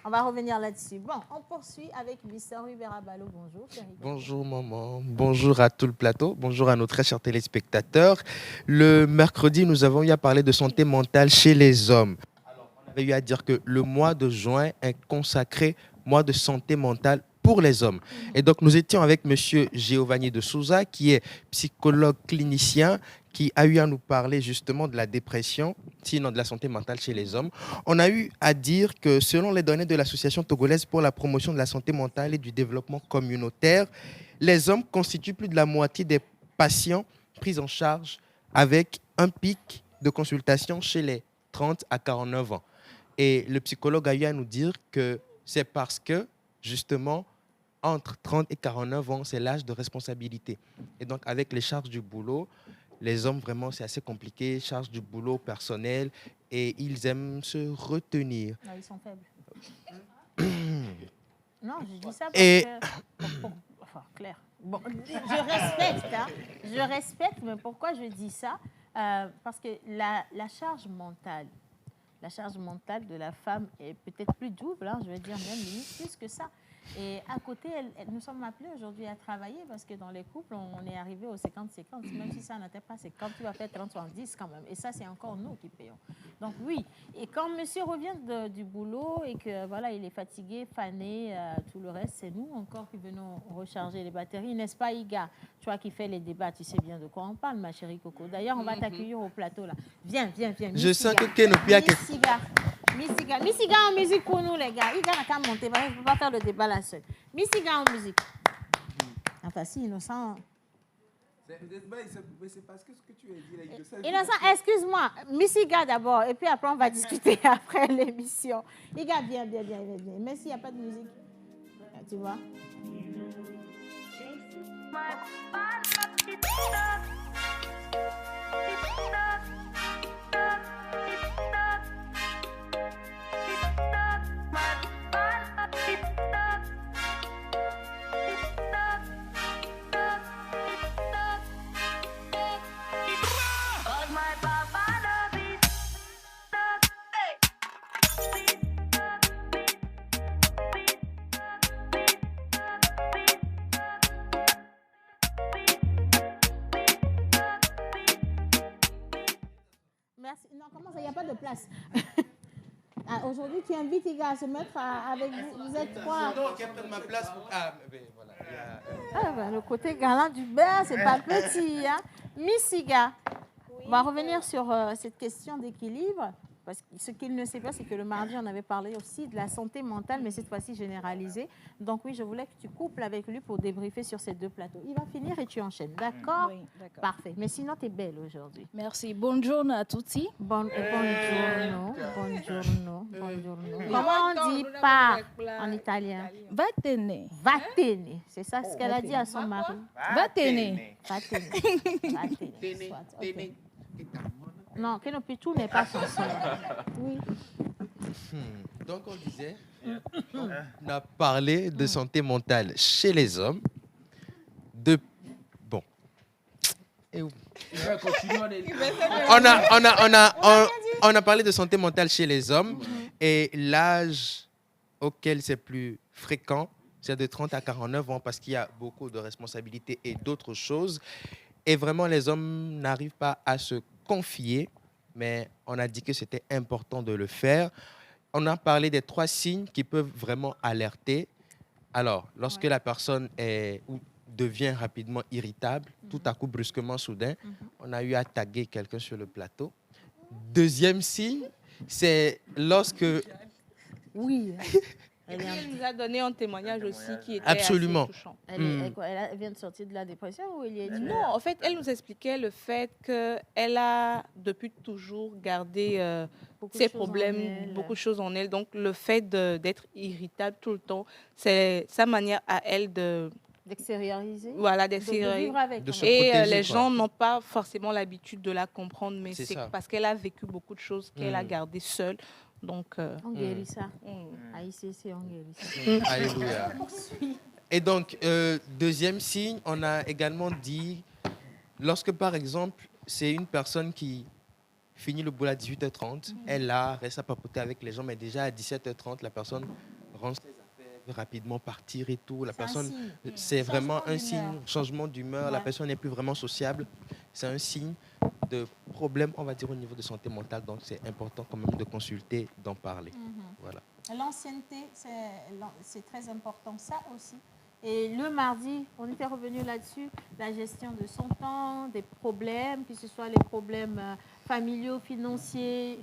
On va revenir là-dessus. Bon, on poursuit avec Mr. Rivera Balo. Bonjour. Bonjour maman, bonjour à tout le plateau, bonjour à nos très chers téléspectateurs. Le mercredi, nous avons eu à parler de santé mentale chez les hommes. Alors, on avait eu à dire que le mois de juin est consacré mois de santé mentale pour les hommes. Et donc, nous étions avec monsieur Giovanni de Souza, qui est psychologue clinicien, qui a eu à nous parler justement de la dépression, sinon de la santé mentale chez les hommes. On a eu à dire que selon les données de l'Association togolaise pour la promotion de la santé mentale et du développement communautaire, les hommes constituent plus de la moitié des patients pris en charge avec un pic de consultation chez les 30 à 49 ans. Et le psychologue a eu à nous dire que c'est parce que, justement, entre 30 et 49 ans, c'est l'âge de responsabilité. Et donc, avec les charges du boulot, les hommes, vraiment, c'est assez compliqué, charge du boulot personnel, et ils aiment se retenir. Non, ils sont faibles. Non, je dis ça parce que... Enfin, clair. Bon, je respecte, hein. Je respecte, mais pourquoi je dis ça? Parce que la charge mentale de la femme est peut-être plus double, hein, je veux dire même limite plus que ça. Et à côté, nous sommes appelés aujourd'hui à travailler parce que dans les couples, on est arrivé aux 50-50. Même si ça n'atteint pas 50, tu vas faire 30-70 quand même. Et ça, c'est encore nous qui payons. Donc oui, et quand monsieur revient du boulot et que voilà, il est fatigué, fané, tout le reste, c'est nous encore qui venons recharger les batteries. N'est-ce pas, Iga? Toi qui fais les débats, tu sais bien de quoi on parle, ma chérie Coco. D'ailleurs, on va t'accueillir au plateau là. Viens. Je sens que Kenopia... Missiga en musique pour nous, les gars. Il n'a qu'à monter, il ne peut pas faire le débat là seul. Missiga en musique. Enfin, si, Innocent. C'est parce que ce que tu as dit là, Innocent, excuse-moi. Missiga d'abord, et puis après, on va discuter après l'émission. Iga, viens. Mais s'il n'y a pas de musique, tu vois. Merci. Non, comment ça, il n'y a pas de place. Aujourd'hui, tu invites les gars à se mettre avec vous. Vous êtes trois. Non, qui prenne ma place. Voilà. Le côté galant du beurre, c'est pas petit. Hein? Missiga, on va revenir sur cette question d'équilibre. Parce que ce qu'il ne sait pas, c'est que le mardi, on avait parlé aussi de la santé mentale, mais cette fois-ci généralisée. Donc oui, je voulais que tu couples avec lui pour débriefer sur ces deux plateaux. Il va finir et tu enchaînes, d'accord? Oui, d'accord. Parfait. Mais sinon, tu es belle aujourd'hui. Merci. Buongiorno a tutti. Buongiorno. Comment on dit pas en italien? Vatene. Vatene. C'est ça ce qu'elle a dit à son mari. Vatene. Vatene. Non, Kenopitou n'est pas chanson. Oui. Donc, on disait, on a parlé de santé mentale chez les hommes. Bon. Et on a parlé de santé mentale chez les hommes. Et l'âge auquel c'est plus fréquent, c'est de 30 à 49 ans parce qu'il y a beaucoup de responsabilités et d'autres choses. Et vraiment, les hommes n'arrivent pas à se confier, mais on a dit que c'était important de le faire. On a parlé des 3 signes qui peuvent vraiment alerter. Alors, lorsque la personne est ou devient rapidement irritable, tout à coup, brusquement, soudain, on a eu à taguer quelqu'un sur le plateau. Deuxième signe, c'est lorsque... Oui. Elle nous a donné un témoignage aussi qui était Absolument. assez touchant. Elle vient de sortir de la dépression ou il y a dit... Non, en fait, elle nous expliquait le fait qu'elle a depuis toujours gardé ses problèmes, beaucoup de choses en elle. Donc, le fait d'être irritable tout le temps, c'est sa manière à elle d'extérioriser. Voilà, de d'extérioriser. vivre avec. Et les gens n'ont pas forcément l'habitude de la comprendre, mais C'est c'est ça. parce qu'elle a vécu beaucoup de choses qu'elle a gardées seule. Donc, on guérit ça. À ICC, on guérit ça. Alléluia. Et donc, deuxième signe, on a également dit, lorsque par exemple, c'est une personne qui finit le boulot à 18h30, elle reste à papoter avec les gens, mais déjà à 17h30, la personne range ses affaires, veut rapidement partir et tout. La personne, c'est vraiment un signe, changement d'humeur, la personne n'est plus vraiment sociable. C'est un signe de problème, on va dire, au niveau de santé mentale. Donc, c'est important quand même de consulter, d'en parler. Voilà. L'ancienneté, c'est très important, ça aussi. Et le mardi, on était revenu là-dessus, la gestion de son temps, des problèmes, que ce soit les problèmes familiaux, financiers,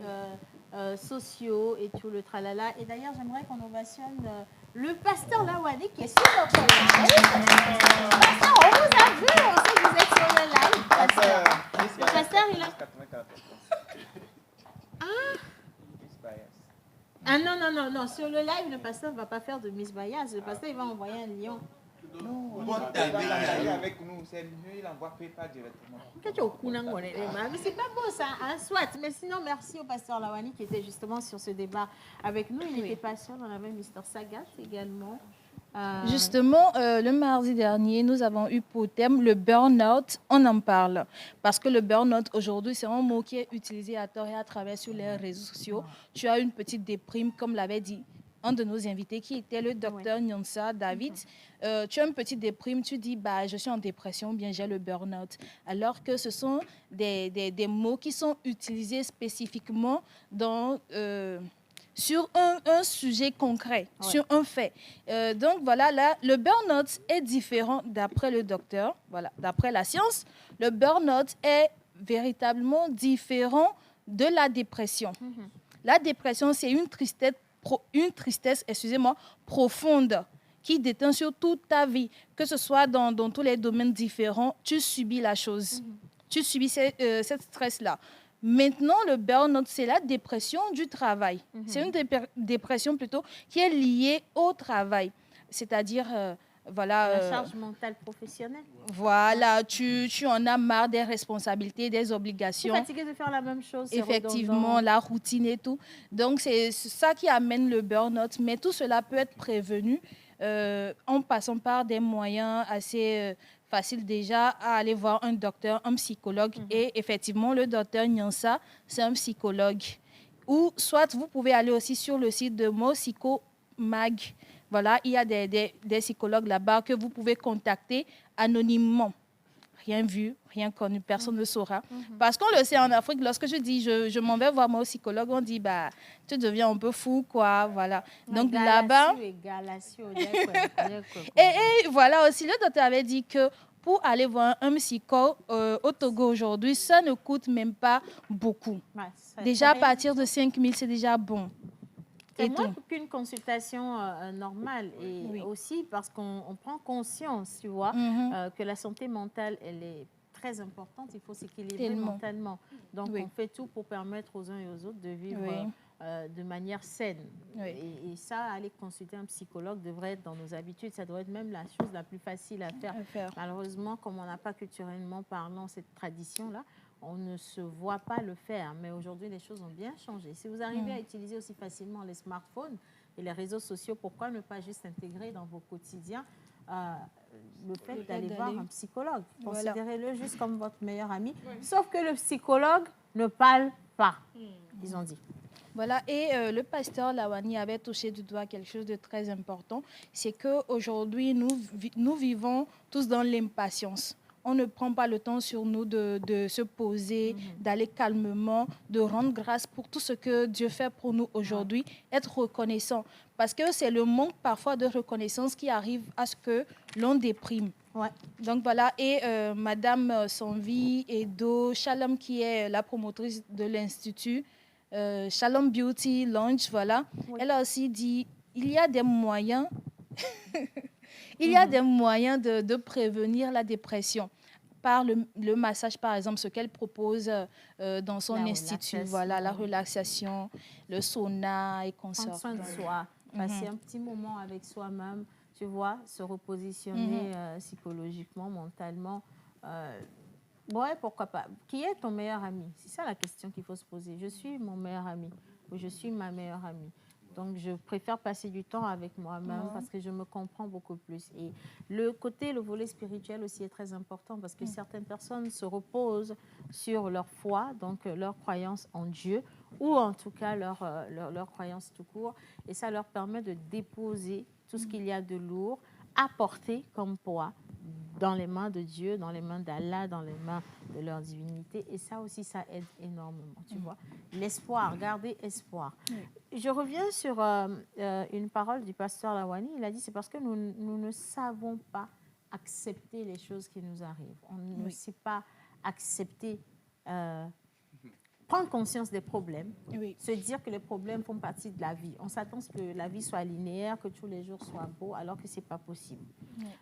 sociaux et tout le tralala. Et d'ailleurs, j'aimerais qu'on ovationne le pasteur Lawani qui est sur notre live. Pasteur, on vous a vu, on sait que vous êtes sur le live. Pasteur. Le pasteur, il a... Ah non, sur le live, le pasteur ne va pas faire de Miss Bayaz. Le pasteur, il va envoyer un lion. Avec nous, c'est mieux, il envoie pas directement. Mais c'est pas beau ça, hein, soit. Mais sinon, merci au pasteur Lawani qui était justement sur ce débat avec nous. Il n'était pas seul, on avait Mr. Sagat également. Justement, le mardi dernier, nous avons eu pour thème le burn-out. On en parle parce que le burn-out aujourd'hui, c'est un mot qui est utilisé à tort et à travers sur les réseaux sociaux. Tu as une petite déprime, comme l'avait dit un de nos invités qui était le docteur Nyansa David. Tu as une petite déprime, tu dis bah, je suis en dépression, bien j'ai le burn-out. Alors que ce sont des mots qui sont utilisés spécifiquement dans... sur un sujet concret, sur un fait. Donc voilà, là, le burn-out est différent d'après le docteur, voilà, d'après la science. Le burn-out est véritablement différent de la dépression. La dépression, c'est une tristesse, excusez-moi, profonde qui déteint sur toute ta vie, que ce soit dans tous les domaines différents, tu subis la chose. Tu subis cette stress-là. Maintenant, le burn-out, c'est la dépression du travail. C'est une dépression plutôt qui est liée au travail. C'est-à-dire, voilà... la charge mentale professionnelle. Voilà, tu en as marre des responsabilités, des obligations. Tu es fatigué de faire la même chose. Effectivement, la routine et tout. Donc, c'est ça qui amène le burn-out. Mais tout cela peut être prévenu en passant par des moyens assez... facile déjà à aller voir un docteur, un psychologue. Et effectivement, le docteur Nyansa, c'est un psychologue. Ou soit vous pouvez aller aussi sur le site de Mo Psycho Mag. Voilà, il y a des psychologues là-bas que vous pouvez contacter anonymement. Rien vu, rien connu, personne ne saura. Parce qu'on le sait en Afrique, lorsque je dis je m'en vais voir mon psychologue, on dit bah, tu deviens un peu fou, quoi. Voilà. Donc là-bas. Et voilà aussi, le docteur avait dit que pour aller voir un psycho au Togo aujourd'hui, ça ne coûte même pas beaucoup. Déjà à partir de 5 000, c'est déjà bon. C'est moins qu'une consultation normale. Et aussi parce qu'on prend conscience, tu vois, que la santé mentale, elle est très importante. Il faut s'équilibrer mentalement. Donc, on fait tout pour permettre aux uns et aux autres de vivre de manière saine. Et ça, aller consulter un psychologue devrait être dans nos habitudes. Ça doit être même la chose la plus facile à faire. Malheureusement, comme on n'a pas culturellement parlant cette tradition-là, on ne se voit pas le faire. Mais aujourd'hui, les choses ont bien changé. Si vous arrivez à utiliser aussi facilement les smartphones et les réseaux sociaux, pourquoi ne pas juste intégrer dans vos quotidiens le fait d'aller voir un psychologue? Considérez-le juste comme votre meilleur ami. Sauf que le psychologue ne parle pas, ils ont dit. Voilà, et le pasteur Lawani avait touché du doigt quelque chose de très important. C'est qu'aujourd'hui, nous vivons tous dans l'impatience. On ne prend pas le temps sur nous de se poser, d'aller calmement, de rendre grâce pour tout ce que Dieu fait pour nous aujourd'hui, être reconnaissant. Parce que c'est le manque parfois de reconnaissance qui arrive à ce que l'on déprime. Donc voilà, et Madame Sanvi Edo Shalom, qui est la promotrice de l'Institut, Shalom Beauty Lounge, voilà. Elle a aussi dit, il y a des moyens, il y a des moyens de prévenir la dépression par le massage, par exemple, ce qu'elle propose dans son institut, voilà, la relaxation, le sauna et consorts. Prendre soin de soi, passer un petit moment avec soi-même, tu vois, se repositionner psychologiquement, mentalement. Ouais, pourquoi pas. Qui est ton meilleur ami? C'est ça la question qu'il faut se poser. Je suis mon meilleur ami ou je suis ma meilleure amie. Donc, je préfère passer du temps avec moi-même parce que je me comprends beaucoup plus. Et le volet spirituel aussi est très important parce que certaines personnes se reposent sur leur foi, donc leur croyance en Dieu ou en tout cas leur croyance tout court. Et ça leur permet de déposer tout ce qu'il y a de lourd à porter comme poids dans les mains de Dieu, dans les mains d'Allah, dans les mains de leur divinité. Et ça aussi, ça aide énormément, tu vois. L'espoir, garder espoir. Je reviens sur une parole du pasteur Lawani. Il a dit, c'est parce que nous ne savons pas accepter les choses qui nous arrivent. On ne sait pas accepter, prendre conscience des problèmes, se dire que les problèmes font partie de la vie. On s'attend à ce que la vie soit linéaire, que tous les jours soient beaux, alors que ce n'est pas possible.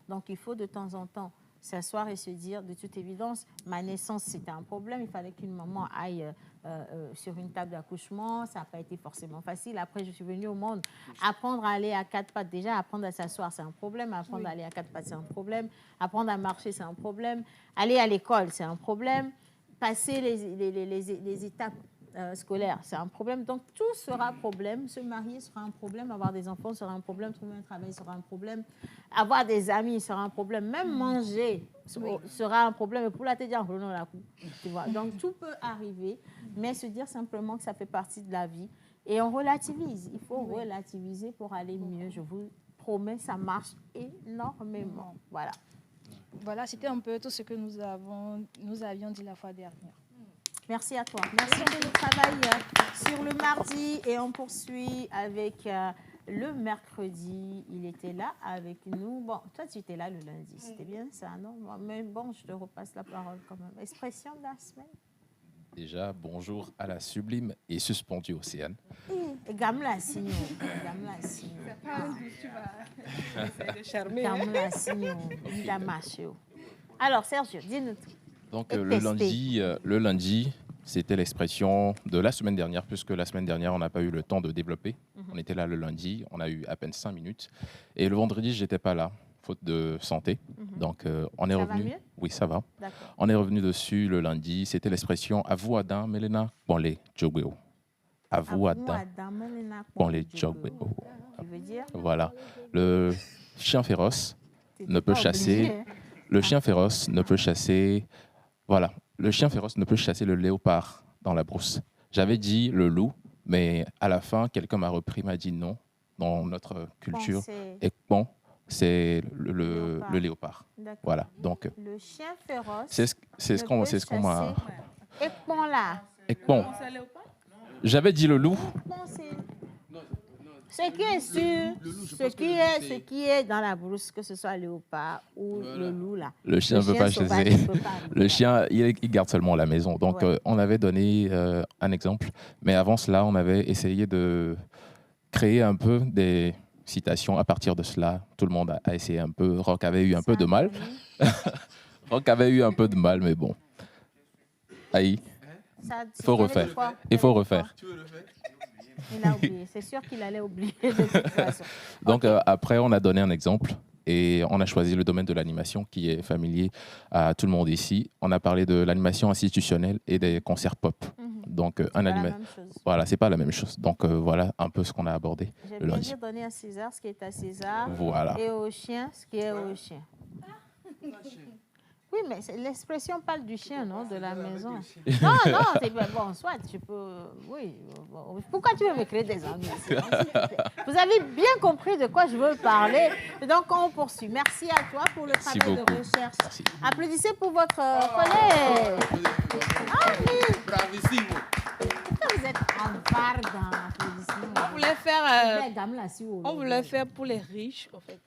Donc, il faut de temps en temps s'asseoir et se dire, de toute évidence, ma naissance, c'était un problème. Il fallait qu'une maman aille sur une table d'accouchement. Ça n'a pas été forcément facile. Après, je suis venue au monde. Apprendre à aller à quatre pattes, déjà, apprendre à s'asseoir, c'est un problème. Apprendre à aller à quatre pattes, c'est un problème. Apprendre à marcher, c'est un problème. Aller à l'école, c'est un problème. Passer les étapes scolaires, c'est un problème. Donc, tout sera problème. Se marier sera un problème. Avoir des enfants sera un problème. Trouver un travail sera un problème. Avoir des amis sera un problème. Même manger sera un problème. Et pour la te dire, tu vois. Donc, tout peut arriver, mais se dire simplement que ça fait partie de la vie. Et on relativise. Il faut relativiser pour aller mieux. Je vous promets, ça marche énormément. Voilà. Voilà, c'était un peu tout ce que nous avions dit la fois dernière. Merci à toi. Merci de le travail sur le mardi et on poursuit avec le mercredi. Il était là avec nous. Bon, toi, tu étais là le lundi. C'était bien ça, non? Mais bon, je te repasse la parole quand même. Expression de la semaine. Déjà, bonjour à la sublime et suspendue Océane. Gamla Signon. Gamla Signon. C'est pas où tu vas essayer de charmer. Gamla Signon. Alors, Sergio, dis-nous tout. Donc, le lundi, c'était l'expression de la semaine dernière, puisque la semaine dernière, on n'a pas eu le temps de développer. On était là le lundi, on a eu à peine 5 minutes. Et le vendredi, je n'étais pas là, faute de santé. Donc, on est revenu. Va mieux? Oui, ça va. On est revenu dessus le lundi. C'était l'expression « Avou Adam Melena Bonle Jogweo ». Avou Adam Bonle Jogweo. Tu veux dire? Voilà. Le chien féroce ne peut chasser. Le chien féroce ne peut chasser. Voilà. Le chien féroce ne peut chasser le léopard dans la brousse. J'avais dit le loup, mais à la fin, quelqu'un m'a repris, m'a dit non. Dans notre culture, et bon, c'est le léopard. Voilà. Donc, le chien féroce. C'est ce qu'on m'a. Ekpon là. Ekpon. J'avais dit le loup. Ce qui est sûr, ce qui est dans la brousse, que ce soit le léopard ou le loup là. Le chien ne peut pas chasser. Le chien, il garde seulement la maison. Donc, on avait donné un exemple. Mais avant cela, on avait essayé de créer un peu des citations à partir de cela. Tout le monde a essayé un peu. Rock avait eu un peu de mal. Rock avait eu un peu de mal, mais bon. Aïe. Il faut refaire. Il faut refaire. Il a oublié. C'est sûr qu'il allait oublier de toute façon. Donc, après, on a donné un exemple et on a choisi le domaine de l'animation qui est familier à tout le monde ici. On a parlé de l'animation institutionnelle et des concerts pop. Donc, voilà, c'est pas la même chose. Donc, voilà un peu ce qu'on a abordé le lundi. J'aime bien donner à César ce qui est à César voilà. Et au chien ce qui est au chien. Oui, mais l'expression parle du chien, non? De la maison. Non, c'est bon, soit tu peux... Oui. Bon. Pourquoi tu veux me créer des amis? Vous avez bien compris de quoi je veux parler. Donc, on poursuit. Merci à toi pour le travail de recherche. Merci. Applaudissez pour votre collègue. Ah oui. Bravissimo. Pourquoi vous êtes en barre dans l'applaudissement? On voulait faire pour les riches, en fait.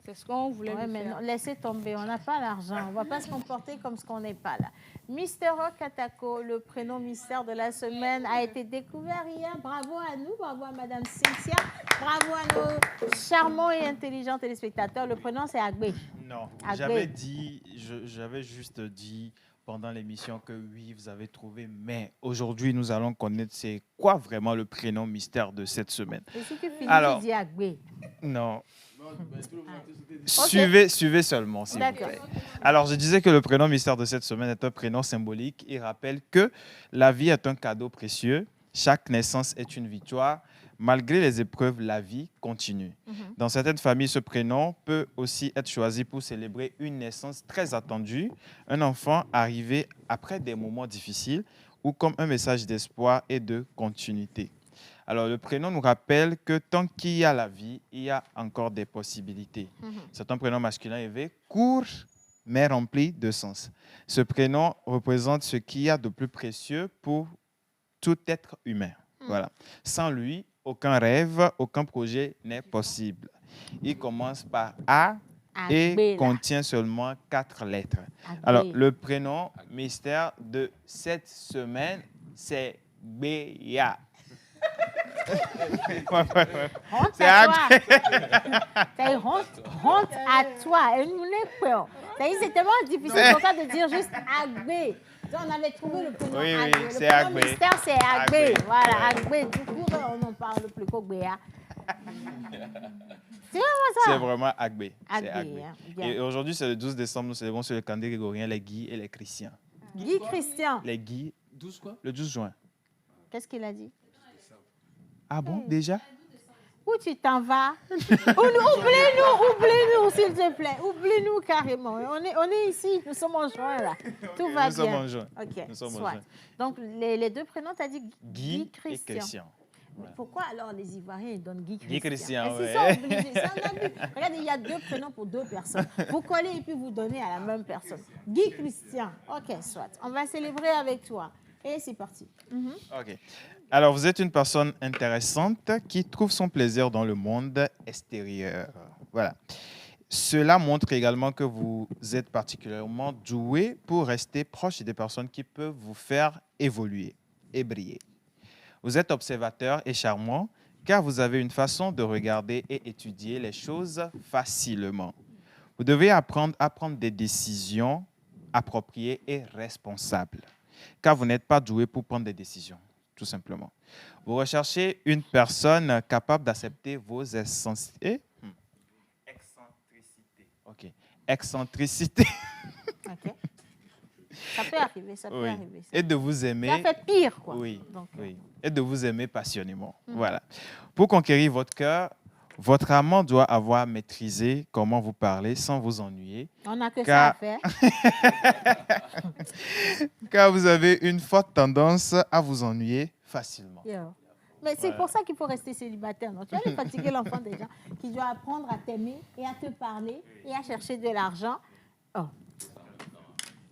C'est ce qu'on voulait Ouais, lui mais faire. non, laissez tomber, on n'a pas l'argent. On ne va pas se comporter comme ce qu'on n'est pas là. Mister Rock Atako, le prénom mystère de la semaine, a été découvert hier. Bravo à nous, bravo à Madame Cynthia, bravo à nos charmants et intelligents téléspectateurs. Le prénom, c'est Agbé. Non, Agbé. j'avais juste dit pendant l'émission que oui, vous avez trouvé, mais aujourd'hui, nous allons connaître c'est quoi vraiment le prénom mystère de cette semaine. Et si tu finis, Alors, tu dis Agbé. non. Ok. Suivez seulement, s'il vous D'accord. plaît. Alors, je disais que le prénom mystère de cette semaine est un prénom symbolique. Il rappelle que la vie est un cadeau précieux. Chaque naissance est une victoire. Malgré les épreuves, la vie continue. Dans certaines familles, ce prénom peut aussi être choisi pour célébrer une naissance très attendue, un enfant arrivé après des moments difficiles ou comme un message d'espoir et de continuité. Alors, le prénom nous rappelle que tant qu'il y a la vie, il y a encore des possibilités. C'est un prénom masculin élevé, court, mais rempli de sens. Ce prénom représente ce qu'il y a de plus précieux pour tout être humain. Voilà. Sans lui, aucun rêve, aucun projet n'est possible. Il commence par A et Agbé, là. contient seulement 4 lettres. Agbé. Alors, le prénom mystère de cette semaine, c'est Béa. Honte C'est à Agbé. toi. C'est honte à toi. Et nous l'avons peur. C'est tellement difficile pour toi de dire juste Agbé. Donc, on avait trouvé le prénom Oui, oui, Agbé. Le c'est prénom Agbé. mystère, c'est Agbé. Agbé. Voilà, Ouais. Agbé. Du coup, on en parle plus qu'Agbé. C'est vraiment ça. C'est vraiment Agbé. C'est Agbé, Agbé. hein, bien. Et aujourd'hui, c'est le 12 décembre, nous célébrons sur le calendrier grégorien les Guy et les Chrétiens. Guy Christian. Les Guy. 12 quoi? Le 12 juin. Qu'est-ce qu'il a dit? Ah bon, déjà? Où tu t'en vas? Oublie-nous, s'il te plaît. Oublie-nous carrément. On est ici, nous sommes en juin, là. Tout va Nous bien. sommes en juin. OK, Nous sommes en soit. juin. Donc, les deux prénoms, tu as dit Guy et Christian. Christian. Mais pourquoi alors les Ivoiriens ils donnent Guy Christian? Guy Christian, Mais ouais. c'est ça, obligé. C'est un abus. Regardez, il y a 2 prénoms pour 2 personnes. Vous collez et puis vous donnez à la même personne. Guy Christian. OK, soit. On va célébrer avec toi. Et c'est parti. OK. Alors, vous êtes une personne intéressante qui trouve son plaisir dans le monde extérieur. Voilà. Cela montre également que vous êtes particulièrement doué pour rester proche des personnes qui peuvent vous faire évoluer et briller. Vous êtes observateur et charmant car vous avez une façon de regarder et étudier les choses facilement. Vous devez apprendre à prendre des décisions appropriées et responsables car vous n'êtes pas doué pour prendre des décisions, tout simplement. Vous recherchez une personne capable d'accepter vos excentricités. OK. Excentricité. OK. Ça peut arriver, ça peut Oui. arriver. Et de vous aimer. Ça fait pire, quoi. Oui, Donc, oui. Et de vous aimer passionnément. Voilà. Pour conquérir votre cœur, votre amant doit avoir maîtrisé comment vous parler sans vous ennuyer. on n'a que ça à faire. Car vous avez une forte tendance à vous ennuyer facilement. Yo. Mais c'est Voilà. pour ça qu'il faut rester célibataire. Non? Tu vas aller fatiguer l'enfant déjà, qui doit apprendre à t'aimer et à te parler et à chercher de l'argent. Oh.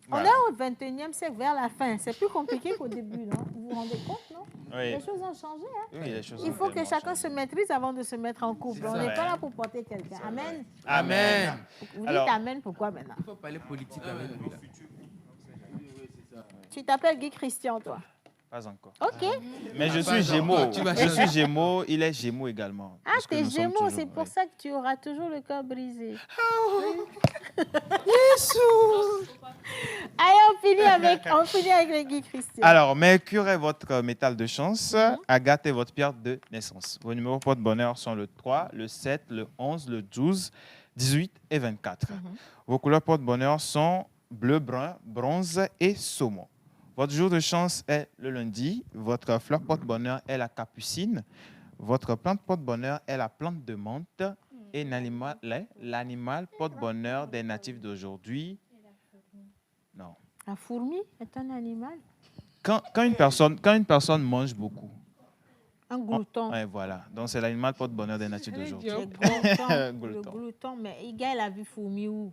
Voilà. On est au 21e siècle, vers la fin. C'est plus compliqué qu'au début, non? Vous vous rendez compte, non? Oui. Les choses ont changé. Hein? Oui, les choses Il ont faut que tellement chacun se maîtrise avant de se mettre en couple. C'est On ça. n'est pas là pour porter quelqu'un. Amen. Amen. Vous Alors- dites Amen, pourquoi maintenant? Il faut parler politique avec lui. là. Tu t'appelles Guy Christian, toi? Pas encore. OK. Mais je Ah, suis pas Gémeaux. encore. Tu vas Je changer. suis Gémeaux, il est Gémeaux également. Ah, Parce que t'es nous sommes Gémeaux, toujours- c'est pour oui. ça que tu auras toujours le cœur brisé. Allez, on finit avec le Guy Christian. Alors, Mercure est votre métal de chance, Agathe est votre pierre de naissance. Vos numéros porte-bonheur sont le 3, le 7, le 11, le 12, 18 et 24. Vos couleurs porte-bonheur sont bleu, brun, bronze et saumon. Votre jour de chance est le lundi. Votre fleur porte-bonheur est la capucine. Votre plante porte-bonheur est la plante de menthe. Et l'animal porte-bonheur des natifs d'aujourd'hui. Non. La fourmi est un animal. Quand une personne mange beaucoup. Un glouton. Ouais, voilà. Donc, c'est l'animal porte-bonheur des natifs Le d'aujourd'hui. glouton, le Glouton. glouton, mais Igaël a vu fourmi où?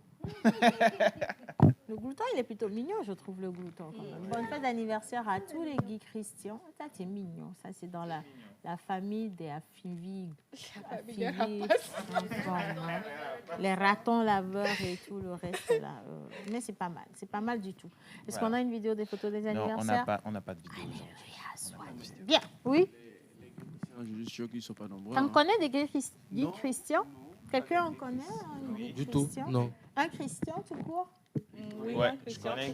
Le glouton, il est plutôt mignon, je trouve, le glouton. Quand même. Bonne fête d'anniversaire à tous les Guy Christian. Ça, c'est mignon. Ça, c'est dans la famille des Affivis. Les ratons laveurs et tout le reste là. Mais c'est pas mal. C'est pas mal du tout. Est-ce qu'on a une vidéo des photos des anniversaires? Non, on n'a pas de vidéo. Bien, oui. Je suis sûr qu'ils ne sont pas nombreux. On connaît des Guy Christian? Quelqu'un en connaît un Guy Du tout, Christian? non. Un Christian, tout court? Oui, je connais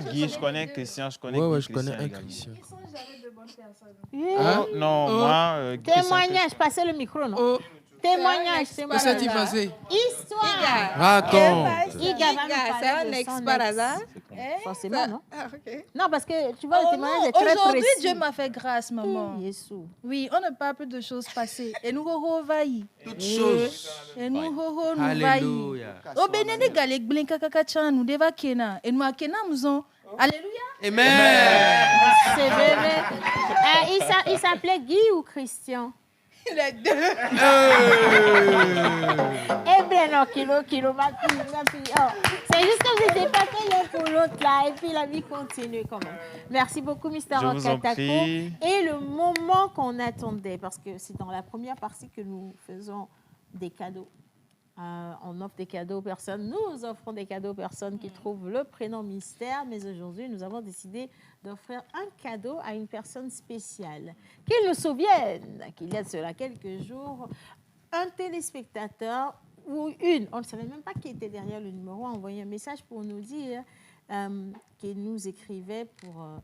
Guy, je connais Christian, je connais Ouais, Guy je connais Christian un également. Christian. Yeah. Non, moi... Témoignage, passez le micro, non? Témoignage, témoignage. Qu'est-ce qui s'est passé? Histoire. Raconte. Iga va nous c'est parler un de ex son par ex. hasard. Forcément, non? Ah, ok. Non, parce que tu vois, le Oh témoignage non, est très aujourd'hui, précis. Dieu m'a fait grâce, maman. Yesou. Oui, on ne parle plus de choses passées. Et nous revaillis. Toutes choses. Et nous nous Alléluia. Au Bénin, les galets blinka kakachan, nous deva kena. Et nous à kena, nous on. Alléluia. Amen. C'est bébé. Il s'appelait Guy ou Christian? Les deux. Eh bien, non, kilo, ma fille. Oh. C'est juste que vous n'étiez pas fait l'un pour l'autre, là. Et puis, la vie continue, quand même. Merci beaucoup, Mr. Je vous en Katako. prie. Et le moment qu'on attendait, parce que c'est dans la première partie que nous faisons des cadeaux. On offre des cadeaux aux personnes. Nous offrons des cadeaux aux personnes qui trouvent le prénom mystère. Mais aujourd'hui, nous avons décidé d'offrir un cadeau à une personne spéciale. Qu'il nous souvienne qu'il y a de cela quelques jours, un téléspectateur ou on ne savait même pas qui était derrière le numéro, a envoyé un message pour nous dire qu'il nous écrivait pour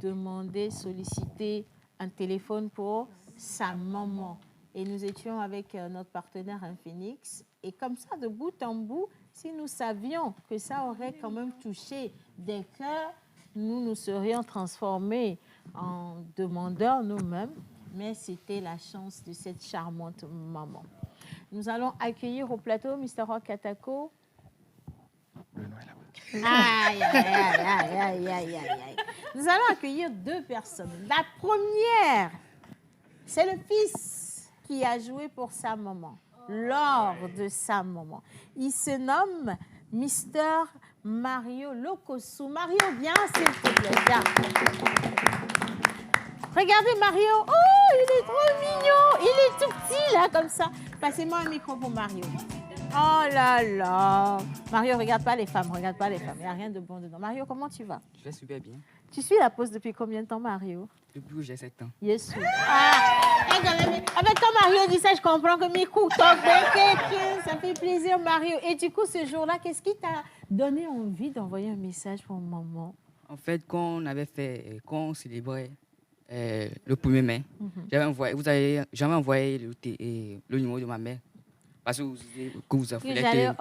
demander, solliciter un téléphone pour sa maman. Et nous étions avec notre partenaire Infinix. Et comme ça, de bout en bout, si nous savions que ça aurait quand même touché des cœurs, nous nous serions transformés en demandeurs nous-mêmes. Mais c'était la chance de cette charmante maman. Nous allons accueillir au plateau Mr. Rock Katako. Aïe, aïe, aïe. Nous allons accueillir deux personnes. La première, c'est le fils qui a joué pour sa maman, lors de sa maman. Il se nomme Mr. Mario Lokosu. Mario, viens, s'il te plaît. Viens. Regardez Mario. Oh, il est trop mignon. Il est tout petit, là, comme ça. Passez-moi un micro pour Mario. Oh là là. Mario, regarde pas les femmes, regarde pas les femmes. Il n'y a rien de bon dedans. Mario, comment tu vas? Je vais super bien. Tu suis la pause depuis combien de temps, Mario? Depuis que j'ai 7 ans. Yes. Avec quand Mario dit ça, je comprends que Mikou, ça fait plaisir, Mario. Et du coup, ce jour-là, qu'est-ce qui t'a donné envie d'envoyer un message pour maman? En fait, quand on célébrait le 1er mai, j'avais envoyé le numéro de ma mère. Parce que vous avez fait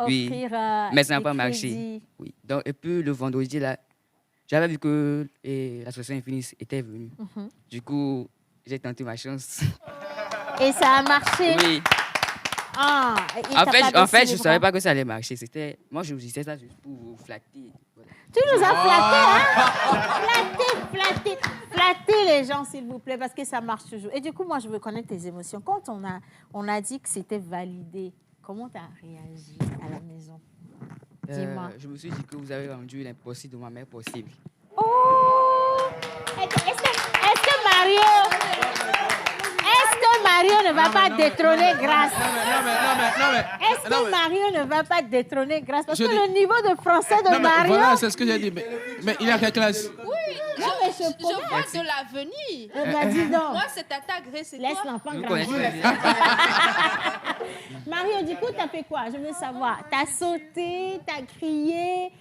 mais ça n'a pas marché. Oui. Donc, et puis le vendredi, là, j'avais vu que l'association Infinix était venue. Du coup, j'ai tenté ma chance. Et ça a marché? Oui. Ah, en fait, je ne savais pas que ça allait marcher. Moi, je vous disais ça juste pour vous flatter. Voilà. Tu nous as flatté, hein? Flattez les gens, s'il vous plaît, parce que ça marche toujours. Et du coup, moi, je veux connaître tes émotions. Quand on a dit que c'était validé, comment tu as réagi à la maison? Dis-moi. Je me suis dit que vous avez rendu l'impossible de ma mère possible. Oh! Est-ce que Mario ne va pas détrôner Grâce? Est-ce que Mario ne va pas détrôner Grâce? Parce que le niveau de français de Mario... Voilà, c'est ce que j'ai dit. Mais il a quelle classe? Oui, non, mais je vois de l'avenir. Bah, dis donc. Moi, c'est Tata Grace et laisse toi. l'enfant grandir. Mario, du coup, t'as fait quoi? Je veux savoir. T'as sauté, t'as crié.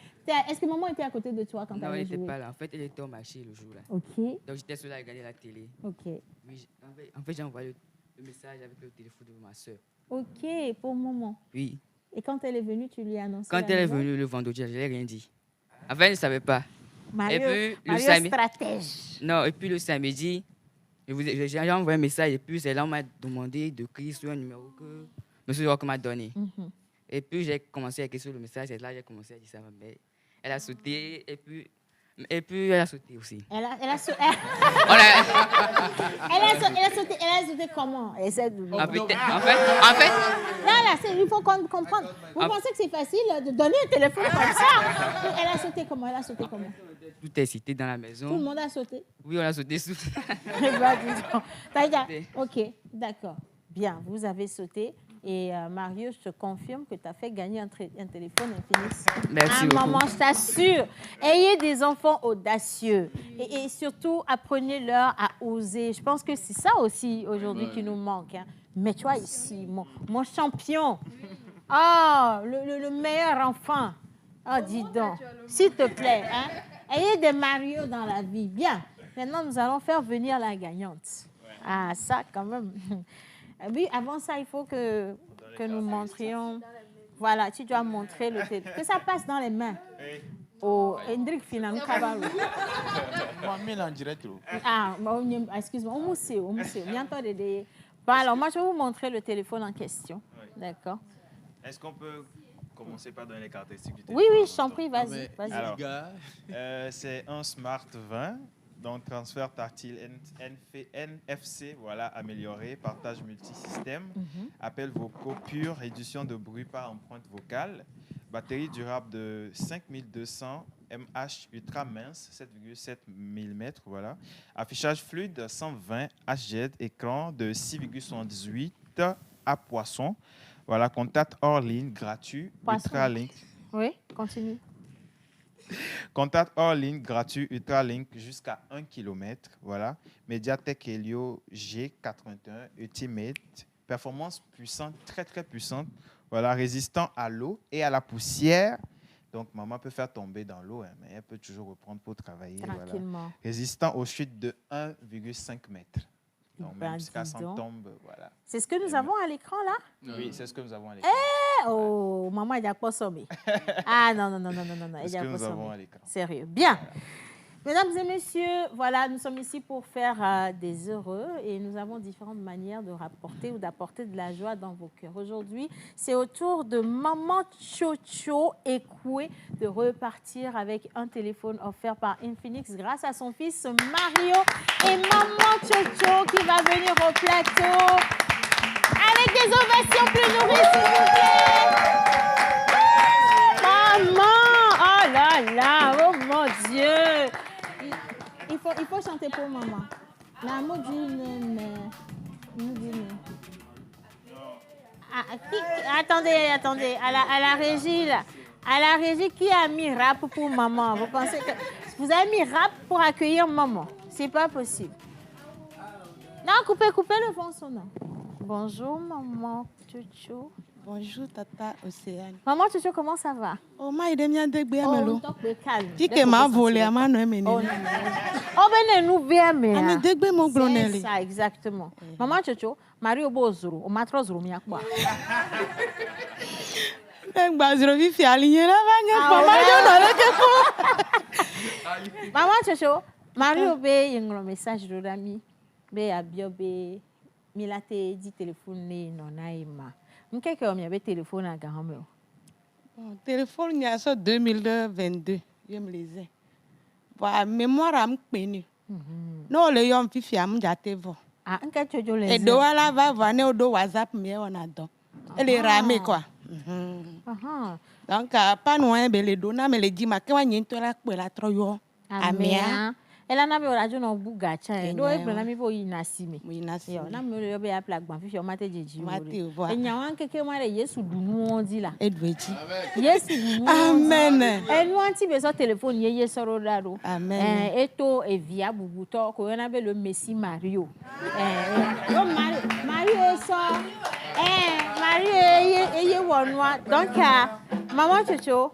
Est-ce que maman était à côté de toi quand tu avais joué? Non, elle n'était pas là. En fait, elle était au marché le jour-là. Ok. Donc, j'étais seule à regarder la télé. Ok. Oui, en fait, j'ai envoyé le message avec le téléphone de ma soeur. Ok, pour maman. Oui. Et quand elle est venue, tu lui as annoncé? Quand elle est venue le vendredi, je ne lui ai rien dit. En fait, elle ne savait pas. Mario, et puis, stratège. Non, et puis le samedi, j'ai envoyé un message et puis c'est là on m'a demandé de crier sur un numéro que M. Rock m'a donné. Et puis j'ai commencé à écrire sur le message, c'est là que j'ai commencé à dire ça à ma mère. Elle a sauté et puis Et puis, elle a sauté aussi. Elle a sauté comment? Essaie de... En fait... Là, il faut comprendre. Vous pensez que c'est facile de donner un téléphone comme ça? Elle a sauté comment? Tout est cité dans la maison. Tout le monde a sauté? Oui, on a sauté sous. Ok, d'accord. Bien, vous avez sauté. Et Mario, je te confirme que tu as fait gagner un téléphone Infinix. Merci beaucoup. Maman, je t'assure. Ayez des enfants audacieux. Et surtout, apprenez-leur à oser. Je pense que c'est ça aussi aujourd'hui qui nous manque. Hein. Mets-toi ici, mon champion. Oh, le meilleur enfant. Oh, dis donc. S'il te plaît. Hein. Ayez des Mario dans la vie. Bien. Maintenant, nous allons faire venir la gagnante. Ah, ça, quand même. Oui, avant ça, il faut que nous montrions. Voilà, tu dois montrer le téléphone. Que ça passe dans les mains. Au Hendrik Finan Kabalo. Moi, en direct. Ah, excuse-moi. Bon, alors, moi, je vais vous montrer le téléphone en question. D'accord. Est-ce qu'on peut commencer par donner les caractéristiques du téléphone? Oui, je t'en prie, vas-y. Alors, c'est un Smart 20. Donc, transfert tactile NFC, voilà, amélioré, partage multisystème, appel vocaux pur, réduction de bruit par empreinte vocale, batterie durable de 5200 mAh ultra mince, 7,7 mm, voilà, affichage fluide 120 Hz, écran de 6,78 à poisson, voilà, contact hors ligne gratuit, Ultralink. Oui, continue. Contact hors ligne gratuit Ultralink jusqu'à 1 km. Voilà. Mediatek Helio G81 Ultimate. Performance puissante, très très puissante. Voilà. Résistant à l'eau et à la poussière. Donc, maman peut faire tomber dans l'eau, hein, mais elle peut toujours reprendre pour travailler. Tranquillement. Voilà. Résistant aux chutes de 1,5 m. Donc, même jusqu'à 100 tombes. Voilà. C'est ce que nous avons à l'écran, là? Oui, c'est ce que nous avons à l'écran. Oh, maman, elle n'a pas sommé. Ah, non. C'est ce que nous avons à l'écran. Sérieux. Bien. Mesdames et messieurs, voilà, nous sommes ici pour faire des heureux et nous avons différentes manières de rapporter ou d'apporter de la joie dans vos cœurs. Aujourd'hui, c'est au tour de Maman Chocho Ekoué de repartir avec un téléphone offert par Infinix grâce à son fils Mario et Maman Chocho qui va venir au plateau avec des ovations plus nourries, s'il vous plaît. Maman, oh là là, oh mon Dieu. Il faut chanter pour maman. Attendez. À la régie, là. À la régie, qui a mis rap pour maman? Vous pensez que vous avez mis rap pour accueillir maman? C'est pas possible. Non, coupez le fond sonore. Bonjour, maman Chouchou. Bonjour, Tata Océane. Maman Chouchou, comment ça va? Oh, ma idée m'a dégbé à melo. Calme. Qui que m'a volé à ma noé menée. Oh, ben nous bien mais. Ah, dégbé mon glonelli. C'est ça, exactement. Maman Chouchou, Mario Bozuru, o matrozuru mi akwa. Ben bazro vi fi aligné là, Maman Chouchou, Mario be yenglo message do dami. Be abio be milate di téléphone non naima. M'keke o mi be téléphone à gahameo. Bon, téléphone y a ça 2022, je me lisais. Voilà, mémoire am peni. No le yom fifi am jate vo. Ah, nka chojo le. Et do ala va ne do WhatsApp me on a don. Elle est ramée quoi. Donc pas loin be le do na me le di ma ke wa nyento la pe la troyo. Amia. Ela na be orajo no buga cha e do e na mi bo inasime yo na mi yo be ya plug ban fifi o mate jeji o enya wan keke mare Yesu dunu ondi la edweji Yesu dunu amen enu anti be so telephone ye soro daro amen eto evia bubuto ko na be le Messi Mario o Mario so Mario eye wonwa donc maman Chocho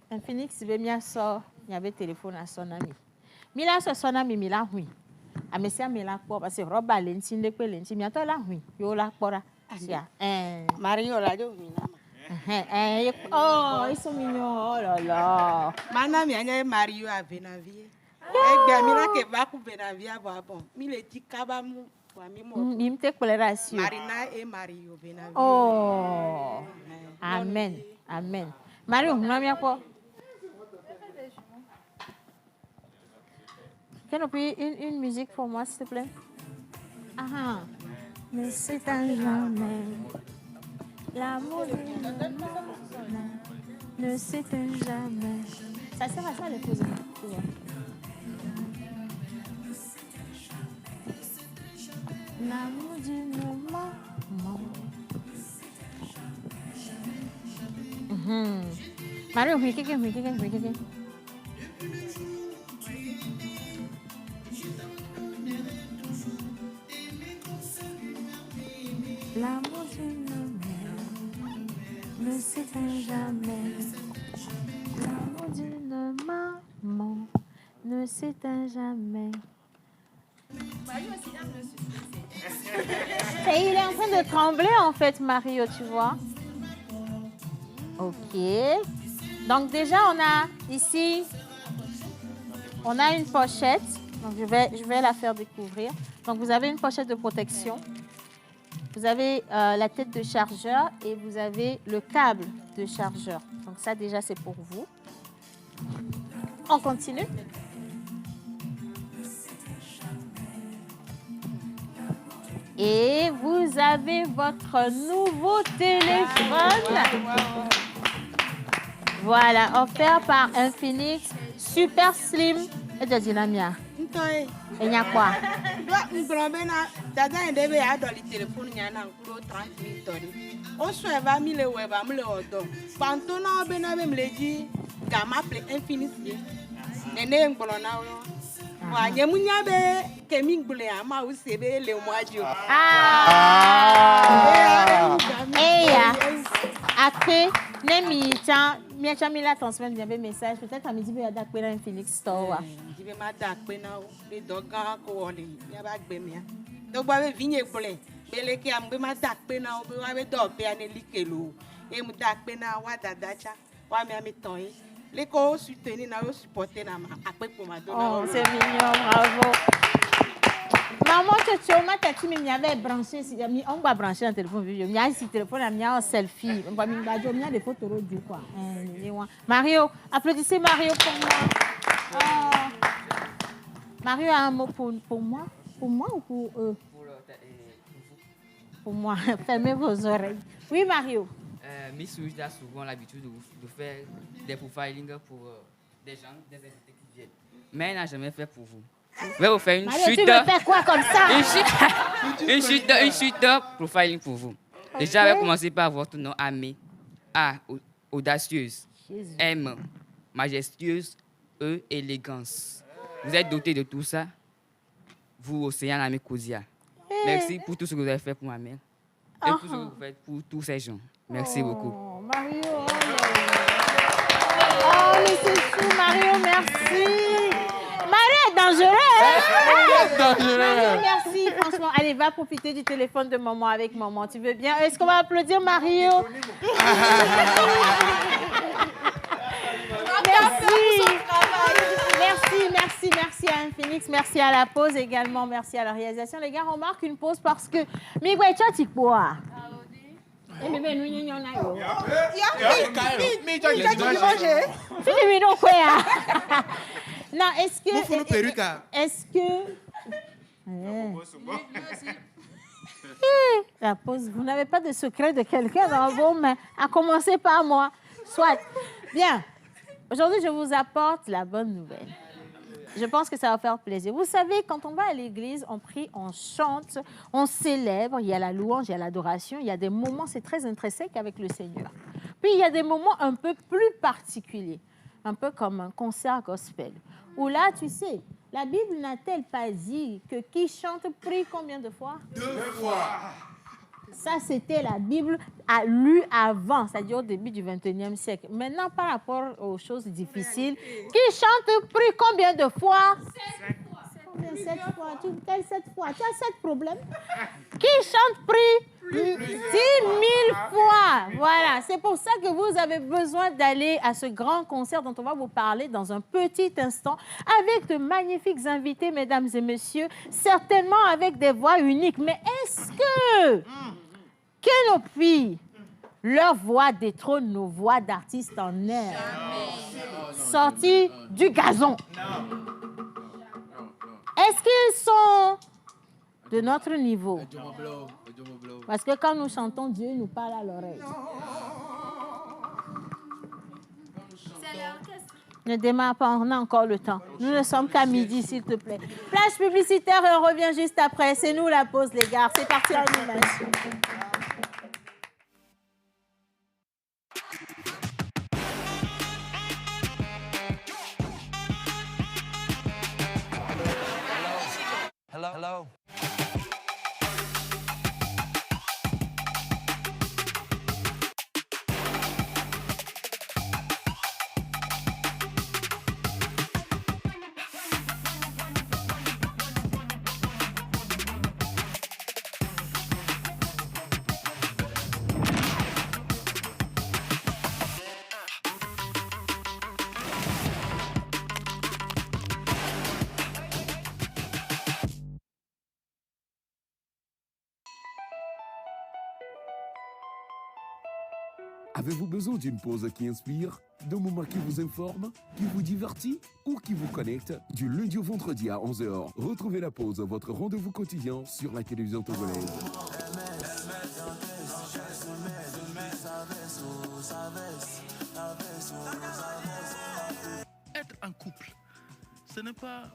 Infinix be mia so ya be téléphone a sonami Mila so sona mi mila hui. Amesia mila po parce roba lenti ndekwe lenti mi ato la hui. Yo la pora. Sia. Mario la jo mi na. Oh, ils sont mignons. Oh là là. Mana mi anya Mario a Benavie. Egbe mi la ke ba ku Benavie abo bon. Mi le ti kaba mu wa mi mo. Mi mte koleration. Marina et Mario Benavie. Oh. Amen. Amen. Mario, on a bien quoi? Kenopi, une musique pour moi, s'il te plaît. Ah, ne s'éteint jamais. L'amour ne s'éteint jamais. Ça sert à ça, les cousins. L'amour d'une maman. Mario, oui, quelqu'un. L'amour d'une maman ne s'éteint jamais. L'amour d'une maman ne s'éteint jamais. Et il est en train de trembler en fait, Mario, tu vois. Ok. Donc déjà, on a ici, on a une pochette. Donc je vais la faire découvrir. Donc vous avez une pochette de protection. Vous avez la tête de chargeur et vous avez le câble de chargeur. Donc ça déjà, c'est pour vous. On continue. Et vous avez votre nouveau téléphone. Voilà, offert par Infinix, super slim. Et de dynamia. Et il y a quoi? Après, mi la transmettre bien un message. Peut-être à midi, il y a un Infinix Store. Je vais m'adapter à les doggants qui donc, vous avez vigné pour les qui ont bien m'adapter à vous avez dormi à l'élikelo et m'adapter à Wadadacha. Wa mi amitoy. Les co soutenir na supporter na après pour ma donner. Oh, c'est mignon, bravo. Maman, tu as mis avait branché, on va brancher un téléphone vidéo. Il y a un téléphone, il y a un selfie. On va mettre des photos du quoi. Mario, applaudissez Mario pour moi. Oh. Mario a un mot pour moi. Pour moi ou pour eux? Pour moi. Fermez vos oreilles. Oui, Mario. Miss Rouge a souvent l'habitude de faire des profilings pour des gens, des invités qui viennent. Mais elle n'a jamais fait pour vous. Je vais vous faire une chute. Tu veux faire quoi comme ça? Une chute profiling pour vous. Okay. Déjà, je vais commencer par votre nom. Amé. A. Audacieuse. Jésus. M. Majestueuse. E. Élégance. Vous êtes doté de tout ça. Vous, Océane Amé Kozia. Merci pour tout ce que vous avez fait pour ma mère. Et pour ce que vous faites pour tous ces gens. Merci beaucoup. Mario. Oh, mais c'est fou, Mario, merci. Mario est dangereux. Mario, merci. Franchement, allez, va profiter du téléphone de maman avec maman. Tu veux bien? Est-ce qu'on va applaudir Mario? Merci à Infinix, merci à la pause également, merci à la réalisation. Les gars, on marque une pause parce que... Non, est-ce que... La pause, vous n'avez pas de secret de quelqu'un dans vos mains, à commencer par moi. Soit. Bien. Aujourd'hui, je vous apporte la bonne nouvelle. Je pense que ça va faire plaisir. Vous savez, quand on va à l'église, on prie, on chante, on célèbre. Il y a la louange, il y a l'adoration. Il y a des moments, c'est très intrinsèque avec le Seigneur. Puis, il y a des moments un peu plus particuliers, un peu comme un concert gospel. Où là, tu sais, la Bible n'a-t-elle pas dit que qui chante prie combien de fois? 2 fois. Ça, c'était la Bible lue avant, c'est-à-dire au début du 21e siècle. Maintenant, par rapport aux choses difficiles, qui chante prie combien de fois? 7 fois. Combien 7 fois? Quel 7 fois? Tu as 7 problèmes? Qui chante prie 10 000 fois. Voilà, c'est pour ça que vous avez besoin d'aller à ce grand concert dont on va vous parler dans un petit instant, avec de magnifiques invités, mesdames et messieurs, certainement avec des voix uniques. Mais est-ce que Kenopi, leur voix détrône nos voix d'artistes en air, sortis du gazon? Est-ce qu'ils sont de notre niveau? Parce que quand nous chantons, Dieu nous parle à l'oreille. Ne démarre pas, on a encore le temps. Nous ne sommes qu'à midi, s'il te plaît. Plage publicitaire et on revient juste après. C'est nous la pause, les gars. C'est parti en animation. Hello. Avez-vous besoin d'une pause qui inspire, d'un moment qui vous informe, qui vous divertit ou qui vous connecte? Du lundi au vendredi à 11h, retrouvez la pause, votre rendez-vous quotidien sur la télévision togolaise. Être en couple, ce n'est pas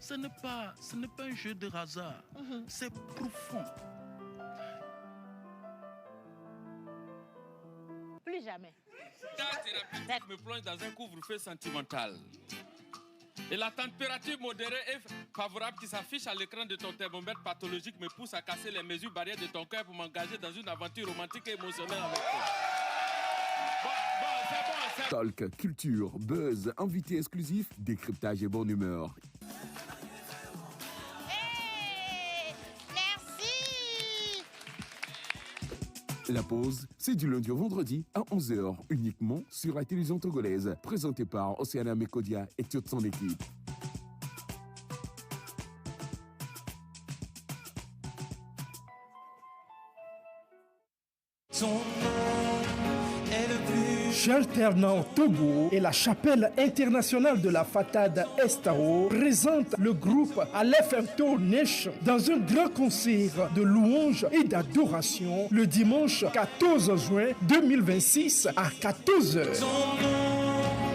ce n'est pas un jeu de hasard, c'est profond. Plus jamais. Ta thérapeutique me plonge dans un couvre-feu sentimental. Et la température modérée et favorable qui s'affiche à l'écran de ton thermomètre pathologique me pousse à casser les mesures barrières de ton cœur pour m'engager dans une aventure romantique et émotionnelle avec toi. Talk, culture, buzz, invité exclusif, décryptage et bonne humeur. La pause, c'est du lundi au vendredi à 11h, uniquement sur la télévision togolaise, présentée par Océana Mekodia et toute son équipe. J'alternant Togo et la chapelle internationale de la Fatade Estao présentent le groupe Aleph Mto Nation dans un grand concert de louanges et d'adoration le dimanche 14 juin 2026 à 14h.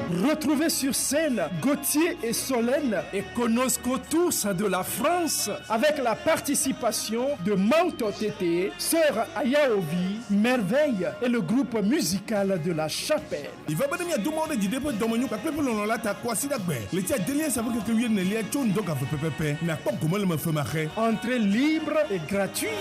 Retrouvez sur scène Gauthier et Solène et Konosco tous de la France avec la participation de Mauto Tété, Sœur Ayaovi, Merveille et le groupe musical de la chapelle. Il va pas me demander du dépôt de mon parce que l'on l'a ta quoi si d'accord. Les tiens délire ça veut que tu ne l'aies tchon donc avec pépé. N'a pas comment le me fait marrer. Entrée libre et gratuite.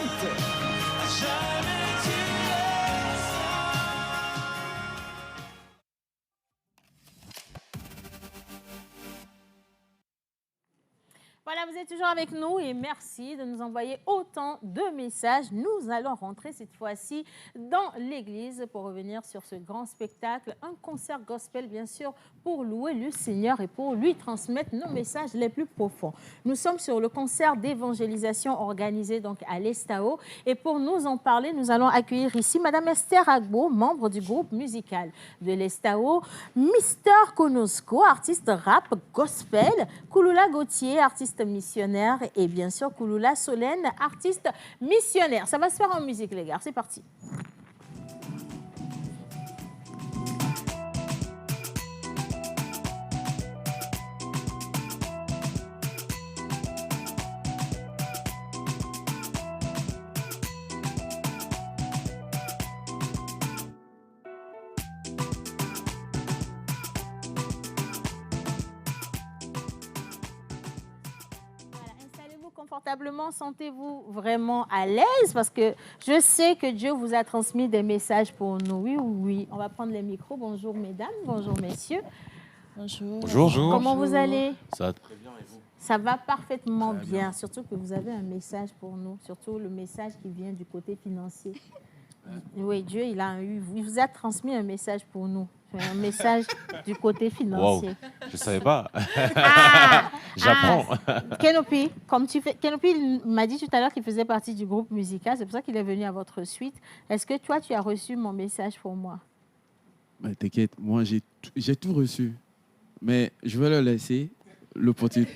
Voilà, vous êtes toujours avec nous et merci de nous envoyer autant de messages. Nous allons rentrer cette fois-ci dans l'église pour revenir sur ce grand spectacle, un concert gospel bien sûr pour louer le Seigneur et pour lui transmettre nos messages les plus profonds. Nous sommes sur le concert d'évangélisation organisé donc à l'Estao et pour nous en parler, nous allons accueillir ici Madame Esther Agbo, membre du groupe musical de l'Estao, Mister Konosco, artiste rap gospel, Kouloula Gauthier, artiste missionnaire et bien sûr Kouloula Solène, artiste missionnaire. Ça va se faire en musique les gars, c'est parti. Confortablement, sentez-vous vraiment à l'aise parce que je sais que Dieu vous a transmis des messages pour nous. Oui, oui. On va prendre les micros. Bonjour mesdames, bonjour messieurs. Bonjour. Bonjour. Comment vous allez? Ça va très bien et vous? Ça va parfaitement bien. Surtout que vous avez un message pour nous. Surtout le message qui vient du côté financier. Oui, Dieu, il vous a transmis un message pour nous. Un message du côté financier. Wow, je ne savais pas. J'apprends. Kenopi, Kenopi m'a dit tout à l'heure qu'il faisait partie du groupe musical. C'est pour ça qu'il est venu à votre suite. Est-ce que toi, tu as reçu mon message pour moi? T'inquiète, moi, j'ai tout reçu. Mais je vais le laisser l'opportunité.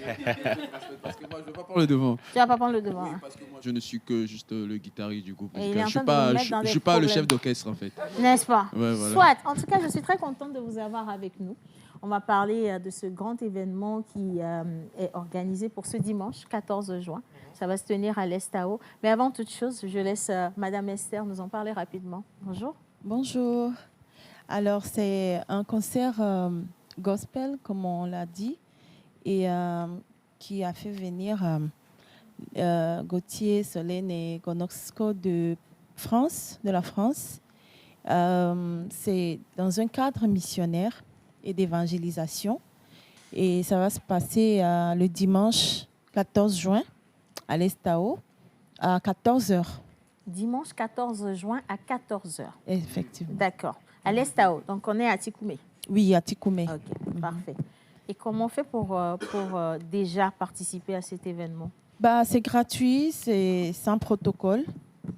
Parce que moi, je ne vais pas prendre le devant. Tu vas pas prendre le devant. Oui, parce que moi, je ne suis que juste le guitariste du groupe. Et il est en Je train ne de suis vous mettre dans des pas le problèmes. chef d'orchestre, en fait. N'est-ce pas? Ouais, voilà. Soit. En tout cas, je suis très contente de vous avoir avec nous. On va parler de ce grand événement qui est organisé pour ce dimanche, 14 juin. Ça va se tenir à l'Estao. Mais avant toute chose, je laisse Madame Esther nous en parler rapidement. Bonjour. Bonjour. Alors, c'est un concert gospel, comme on l'a dit, et qui a fait venir Gauthier, Solène et Gonoxco de la France. C'est dans un cadre missionnaire et d'évangélisation. Et ça va se passer le dimanche 14 juin à l'Estao à 14h. Dimanche 14 juin à 14h. Effectivement. D'accord. À l'Estao. Donc, on est à Tikoumé. Oui, à Tikoumé. OK, parfait. Et comment on fait pour déjà participer à cet événement? C'est gratuit, c'est sans protocole.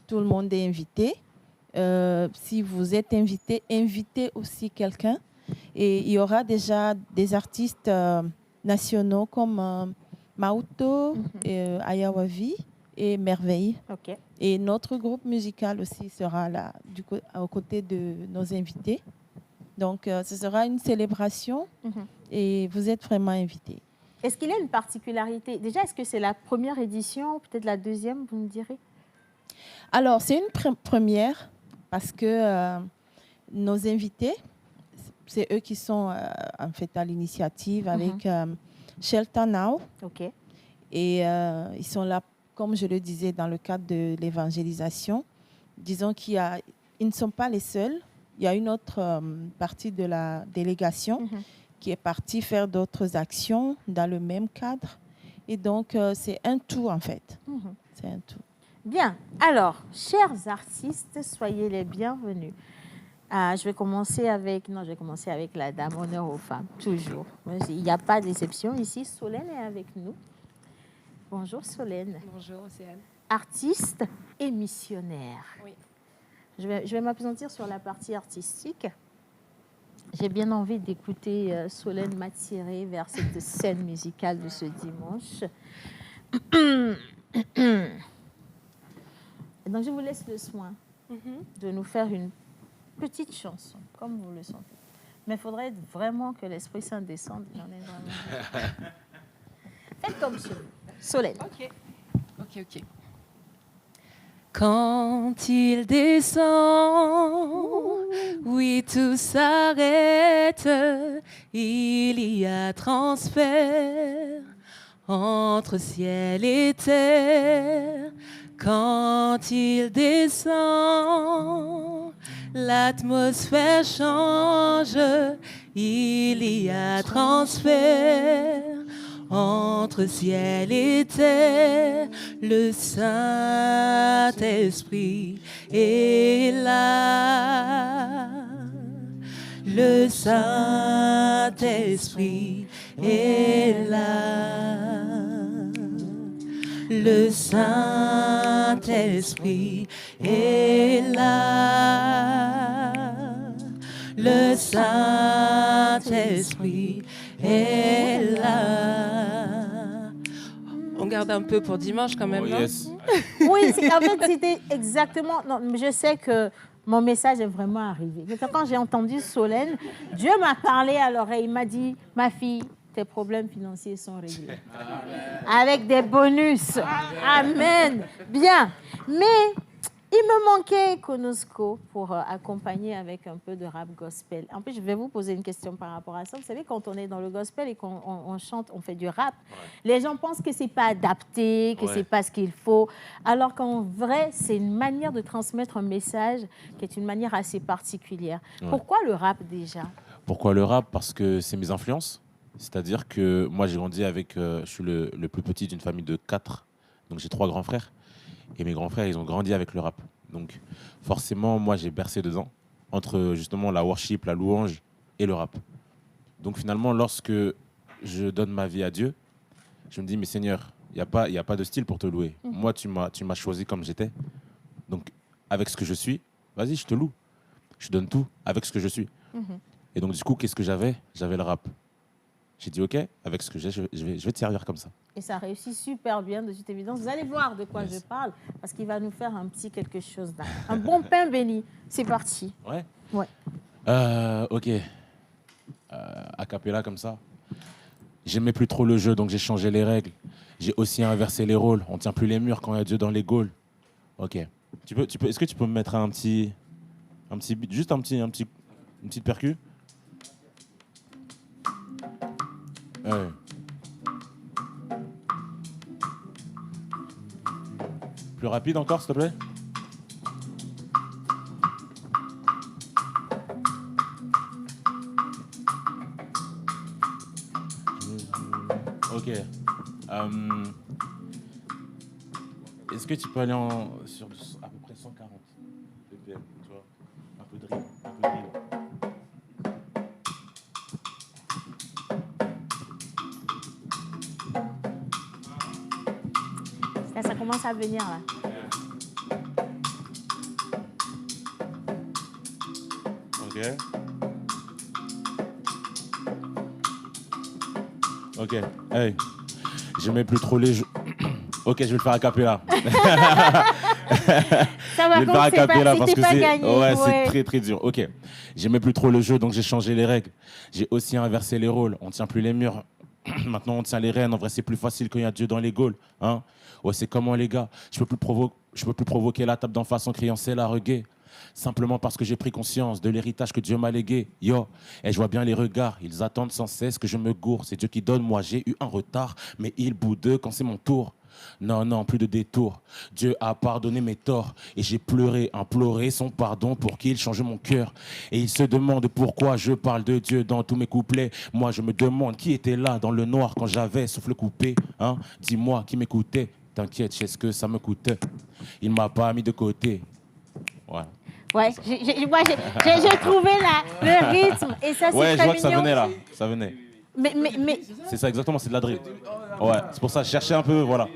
Tout le monde est invité. Si vous êtes invité, invitez aussi quelqu'un. Et il y aura déjà des artistes nationaux comme Mauto, Ayawavi et Merveille. OK. Et notre groupe musical aussi sera là aux côtés de nos invités. Donc, ce sera une célébration et vous êtes vraiment invités. Est-ce qu'il y a une particularité? Déjà, est-ce que c'est la première édition, peut-être la deuxième, vous me direz? Alors, c'est une première parce que nos invités, c'est eux qui sont en fait à l'initiative avec Shelter Now. OK. Et ils sont là, comme je le disais, dans le cadre de l'évangélisation. Disons qu'ils ne sont pas les seuls. Il y a une autre partie de la délégation qui est partie faire d'autres actions dans le même cadre. Et donc, c'est un tout, en fait. C'est un tout. Bien. Alors, chers artistes, soyez les bienvenus. Je vais commencer avec la dame, honneur aux femmes, toujours. Il n'y a pas d'exception ici. Solène est avec nous. Bonjour Solène. Bonjour Océane. Artiste et missionnaire. Oui. Je vais m'appesantir sur la partie artistique. J'ai bien envie d'écouter Solène m'attirer vers cette scène musicale de ce dimanche. Et donc je vous laisse le soin de nous faire une petite chanson, comme vous le sentez. Mais il faudrait vraiment que l'Esprit Saint descende. J'en ai vraiment. Faites comme chez vous. Solène. Ok. Quand il descend, oui, tout s'arrête. Il y a transfert entre ciel et terre. Quand il descend, l'atmosphère change. Il y a transfert entre ciel et terre. Le Saint-Esprit est là. Le Saint-Esprit est là. Le Saint-Esprit est là. Le Saint-Esprit est là. On garde un peu pour dimanche quand même, non? Oui, en fait, c'était exactement... Non, je sais que mon message est vraiment arrivé. Quand j'ai entendu Solène, Dieu m'a parlé à l'oreille. Il m'a dit, ma fille, tes problèmes financiers sont réglés. Avec des bonus. Amen. Bien. Mais il me manquait Konosko pour accompagner avec un peu de rap gospel. En plus, je vais vous poser une question par rapport à ça. Vous savez, quand on est dans le gospel et qu'on chante, on fait du rap, les gens pensent que c'est pas adapté, que c'est pas ce qu'il faut. Alors qu'en vrai, c'est une manière de transmettre un message qui est une manière assez particulière. Pourquoi le rap déjà? Pourquoi le rap? Parce que c'est mes influences. C'est-à-dire que moi, j'ai grandi avec... je suis le plus petit d'une famille de 4. Donc, j'ai 3 grands frères. Et mes grands frères, ils ont grandi avec le rap. Donc, forcément, moi, j'ai bercé dedans, entre justement la worship, la louange et le rap. Donc, finalement, lorsque je donne ma vie à Dieu, je me dis, mais Seigneur, il n'y a pas de style pour te louer. Moi, tu m'as choisi comme j'étais. Donc, avec ce que je suis, vas-y, je te loue. Je donne tout avec ce que je suis. Et donc, du coup, qu'est-ce que j'avais? J'avais le rap. J'ai dit OK, avec ce que j'ai, je vais te servir comme ça. Et ça réussit super bien, de toute évidence. Vous allez voir de quoi je parle, parce qu'il va nous faire un petit quelque chose là. Un bon pain béni. C'est parti. Ouais. Ouais. OK. A cappella comme ça. J'aimais plus trop le jeu, donc j'ai changé les règles. J'ai aussi inversé les rôles. On tient plus les murs quand il y a Dieu dans les Gaules. OK. Est-ce que tu peux me mettre un petit beat, juste une petite percu? Ouais. Plus rapide encore, s'il te plaît. Ok. Est-ce que tu peux aller sur à peu près 140 BPM, tu vois, un peu de drill, Là, ça commence à venir là. Ok. Hey, j'aimais plus trop les jeux. Ok, je vais le faire à cappella. Ça va, je vais le faire à cappella parce que pas gagné. Ouais, c'est très très dur. Ok. J'aimais plus trop le jeu, donc j'ai changé les règles. J'ai aussi inversé les rôles. On tient plus les murs. Maintenant, on tient les rênes. En vrai, c'est plus facile quand il y a Dieu dans les Gaules. Hein? Ouais, c'est comment, les gars? Je peux plus provoquer la table d'en face en criant c'est la reggae. Simplement parce que j'ai pris conscience de l'héritage que Dieu m'a légué. Yo, et je vois bien les regards. Ils attendent sans cesse que je me gourre. C'est Dieu qui donne, moi j'ai eu un retard. Mais il boude quand c'est mon tour. Non, non, plus de détour. Dieu a pardonné mes torts. Et j'ai pleuré, imploré son pardon pour qu'il change mon cœur. Et il se demande pourquoi je parle de Dieu dans tous mes couplets. Moi je me demande qui était là dans le noir quand j'avais souffle coupé. Hein? Dis-moi qui m'écoutait. T'inquiète, je sais ce que ça me coûtait. Il m'a pas mis de côté. Voilà. Ouais, j'ai trouvé le rythme et ça c'est ouais, très je vois mignon. que ça venait là, ça venait. Mais c'est ça exactement, c'est de la drill. Ouais, c'est pour ça que je cherchais un peu, voilà,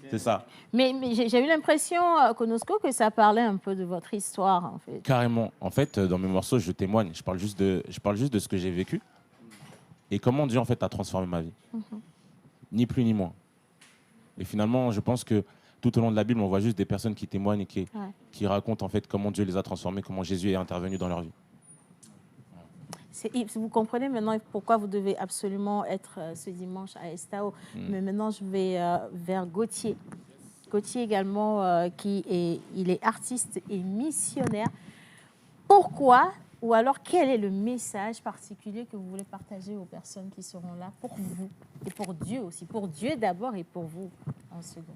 c'est ça. Mais j'ai eu l'impression, Konosko, que ça parlait un peu de votre histoire en fait. Carrément. En fait, dans mes morceaux, je témoigne, je parle juste de ce que j'ai vécu et comment Dieu en fait a transformé ma vie. Ni plus ni moins. Et finalement, je pense que tout au long de la Bible, on voit juste des personnes qui témoignent et qui racontent en fait comment Dieu les a transformés, comment Jésus est intervenu dans leur vie. Vous comprenez maintenant pourquoi vous devez absolument être ce dimanche à Estao. Mais maintenant, je vais vers Gauthier. Gauthier également, il est artiste et missionnaire. Pourquoi, ou alors quel est le message particulier que vous voulez partager aux personnes qui seront là pour vous et pour Dieu aussi, pour Dieu d'abord et pour vous en second?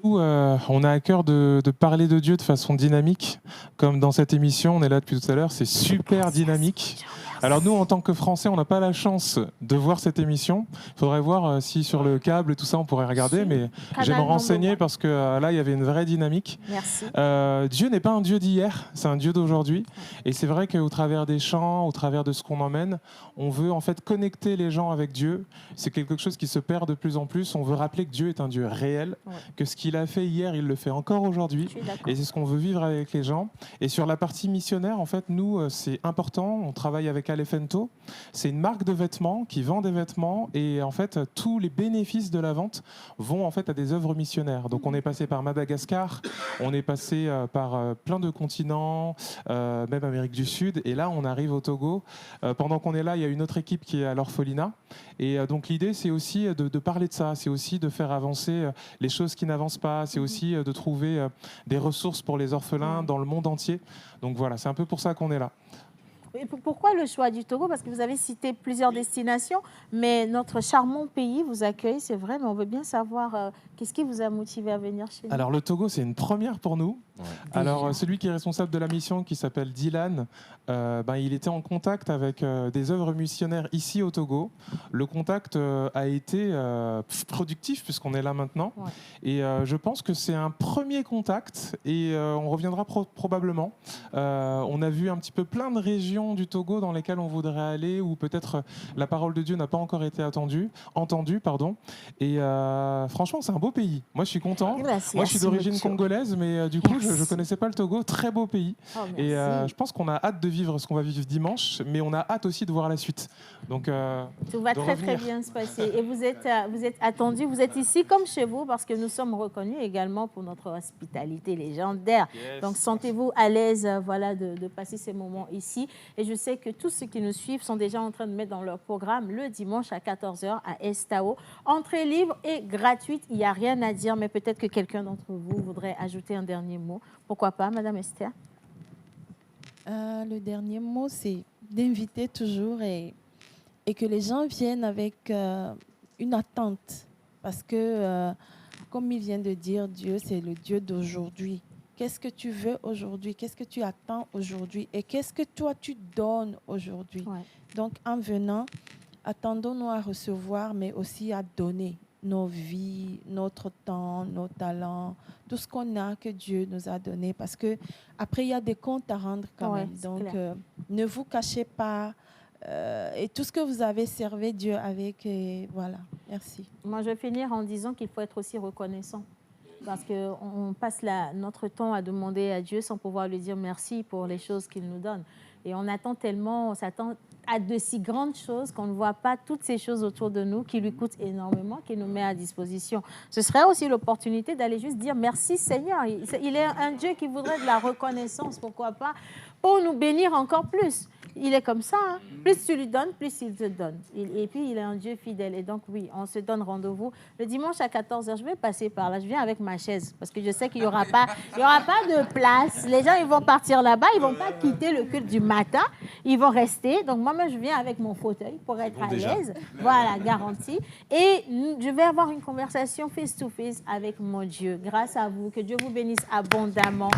Nous, on a à cœur de parler de Dieu de façon dynamique. Comme dans cette émission, on est là depuis tout à l'heure, c'est super dynamique. Alors nous, en tant que Français, on n'a pas la chance de voir cette émission. Il faudrait voir si sur le câble, tout ça, on pourrait regarder. Mais je vais me renseigner parce que là, il y avait une vraie dynamique. Merci. Dieu n'est pas un Dieu d'hier, c'est un Dieu d'aujourd'hui. Et c'est vrai qu'au travers des chants, au travers de ce qu'on emmène, on veut en fait connecter les gens avec Dieu. C'est quelque chose qui se perd de plus en plus. On veut rappeler que Dieu est un Dieu réel, que ce qu'il a fait hier, il le fait encore aujourd'hui. Et c'est ce qu'on veut vivre avec les gens. Et sur la partie missionnaire, en fait, nous, c'est important. On travaille avec Alefento. C'est une marque de vêtements qui vend des vêtements. Et en fait, tous les bénéfices de la vente vont en fait à des œuvres missionnaires. Donc on est passé par Madagascar, on est passé par plein de continents, même Amérique du Sud. Et là, on arrive au Togo. Pendant qu'on est là, il y a une autre équipe qui est à l'orphelinat. Et donc l'idée, c'est aussi de parler de ça. C'est aussi de faire avancer les choses qui n'avancent pas. C'est aussi de trouver des ressources pour les orphelins dans le monde entier. Donc voilà, c'est un peu pour ça qu'on est là. Et pourquoi le choix du Togo? Parce que vous avez cité plusieurs destinations, mais notre charmant pays vous accueille, c'est vrai, mais on veut bien savoir qu'est-ce qui vous a motivé à venir chez nous. Alors le Togo, c'est une première pour nous. Ouais. Alors celui qui est responsable de la mission, qui s'appelle Dylan, il était en contact avec des œuvres missionnaires ici au Togo. Le contact a été productif puisqu'on est là maintenant. Ouais. Et je pense que c'est un premier contact et on reviendra probablement. On a vu un petit peu plein de régions du Togo dans lesquelles on voudrait aller où peut-être la parole de Dieu n'a pas encore été entendue. Et franchement, c'est un beau pays. Moi, je suis content. Moi, je suis d'origine congolaise, mais du coup, je ne connaissais pas le Togo. Très beau pays. Oh, et merci. je pense qu'on a hâte de vivre ce qu'on va vivre dimanche, mais on a hâte aussi de voir la suite. Donc, tout va très très bien se passer. Et vous êtes attendus, vous êtes ici comme chez vous parce que nous sommes reconnus également pour notre hospitalité légendaire. Yes. Donc sentez-vous à l'aise voilà, de passer ces moments ici. Et je sais que tous ceux qui nous suivent sont déjà en train de mettre dans leur programme le dimanche à 14h à Estao. Entrée libre et gratuite, il n'y a rien à dire, mais peut-être que quelqu'un d'entre vous voudrait ajouter un dernier mot. Pourquoi pas, Madame Esther? Le dernier mot, c'est d'inviter toujours et que les gens viennent avec une attente. Parce que, comme il vient de dire, Dieu, c'est le Dieu d'aujourd'hui. Qu'est-ce que tu veux aujourd'hui? Qu'est-ce que tu attends aujourd'hui? Et qu'est-ce que toi, tu donnes aujourd'hui? Ouais. Donc, en venant, attendons-nous à recevoir, mais aussi à donner nos vies, notre temps, nos talents, tout ce qu'on a que Dieu nous a donné. Parce que après, il y a des comptes à rendre quand Ouais, même. c'est Donc, clair. ne vous cachez pas. Et tout ce que vous avez servi Dieu avec, et voilà. Merci. Moi, je vais finir en disant qu'il faut être aussi reconnaissant. Parce qu'on passe notre temps à demander à Dieu sans pouvoir lui dire merci pour les choses qu'il nous donne. Et on attend tellement, on s'attend à de si grandes choses qu'on ne voit pas toutes ces choses autour de nous qui lui coûtent énormément, qu'il nous met à disposition. Ce serait aussi l'opportunité d'aller juste dire merci Seigneur. Il est un Dieu qui voudrait de la reconnaissance, pourquoi pas, pour nous bénir encore plus. Il est comme ça. Hein. Plus tu lui donnes, plus il te donne. Et puis, il est un Dieu fidèle. Et donc, oui, on se donne rendez-vous le dimanche à 14h. Je vais passer par là. Je viens avec ma chaise parce que je sais qu'il n'y aura pas de place. Les gens, ils vont partir là-bas. Ils ne vont pas quitter le culte du matin. Ils vont rester. Donc, moi, je viens avec mon fauteuil pour être à l'aise. Voilà, garanti. Et je vais avoir une conversation face-to-face avec mon Dieu. Grâce à vous. Que Dieu vous bénisse abondamment.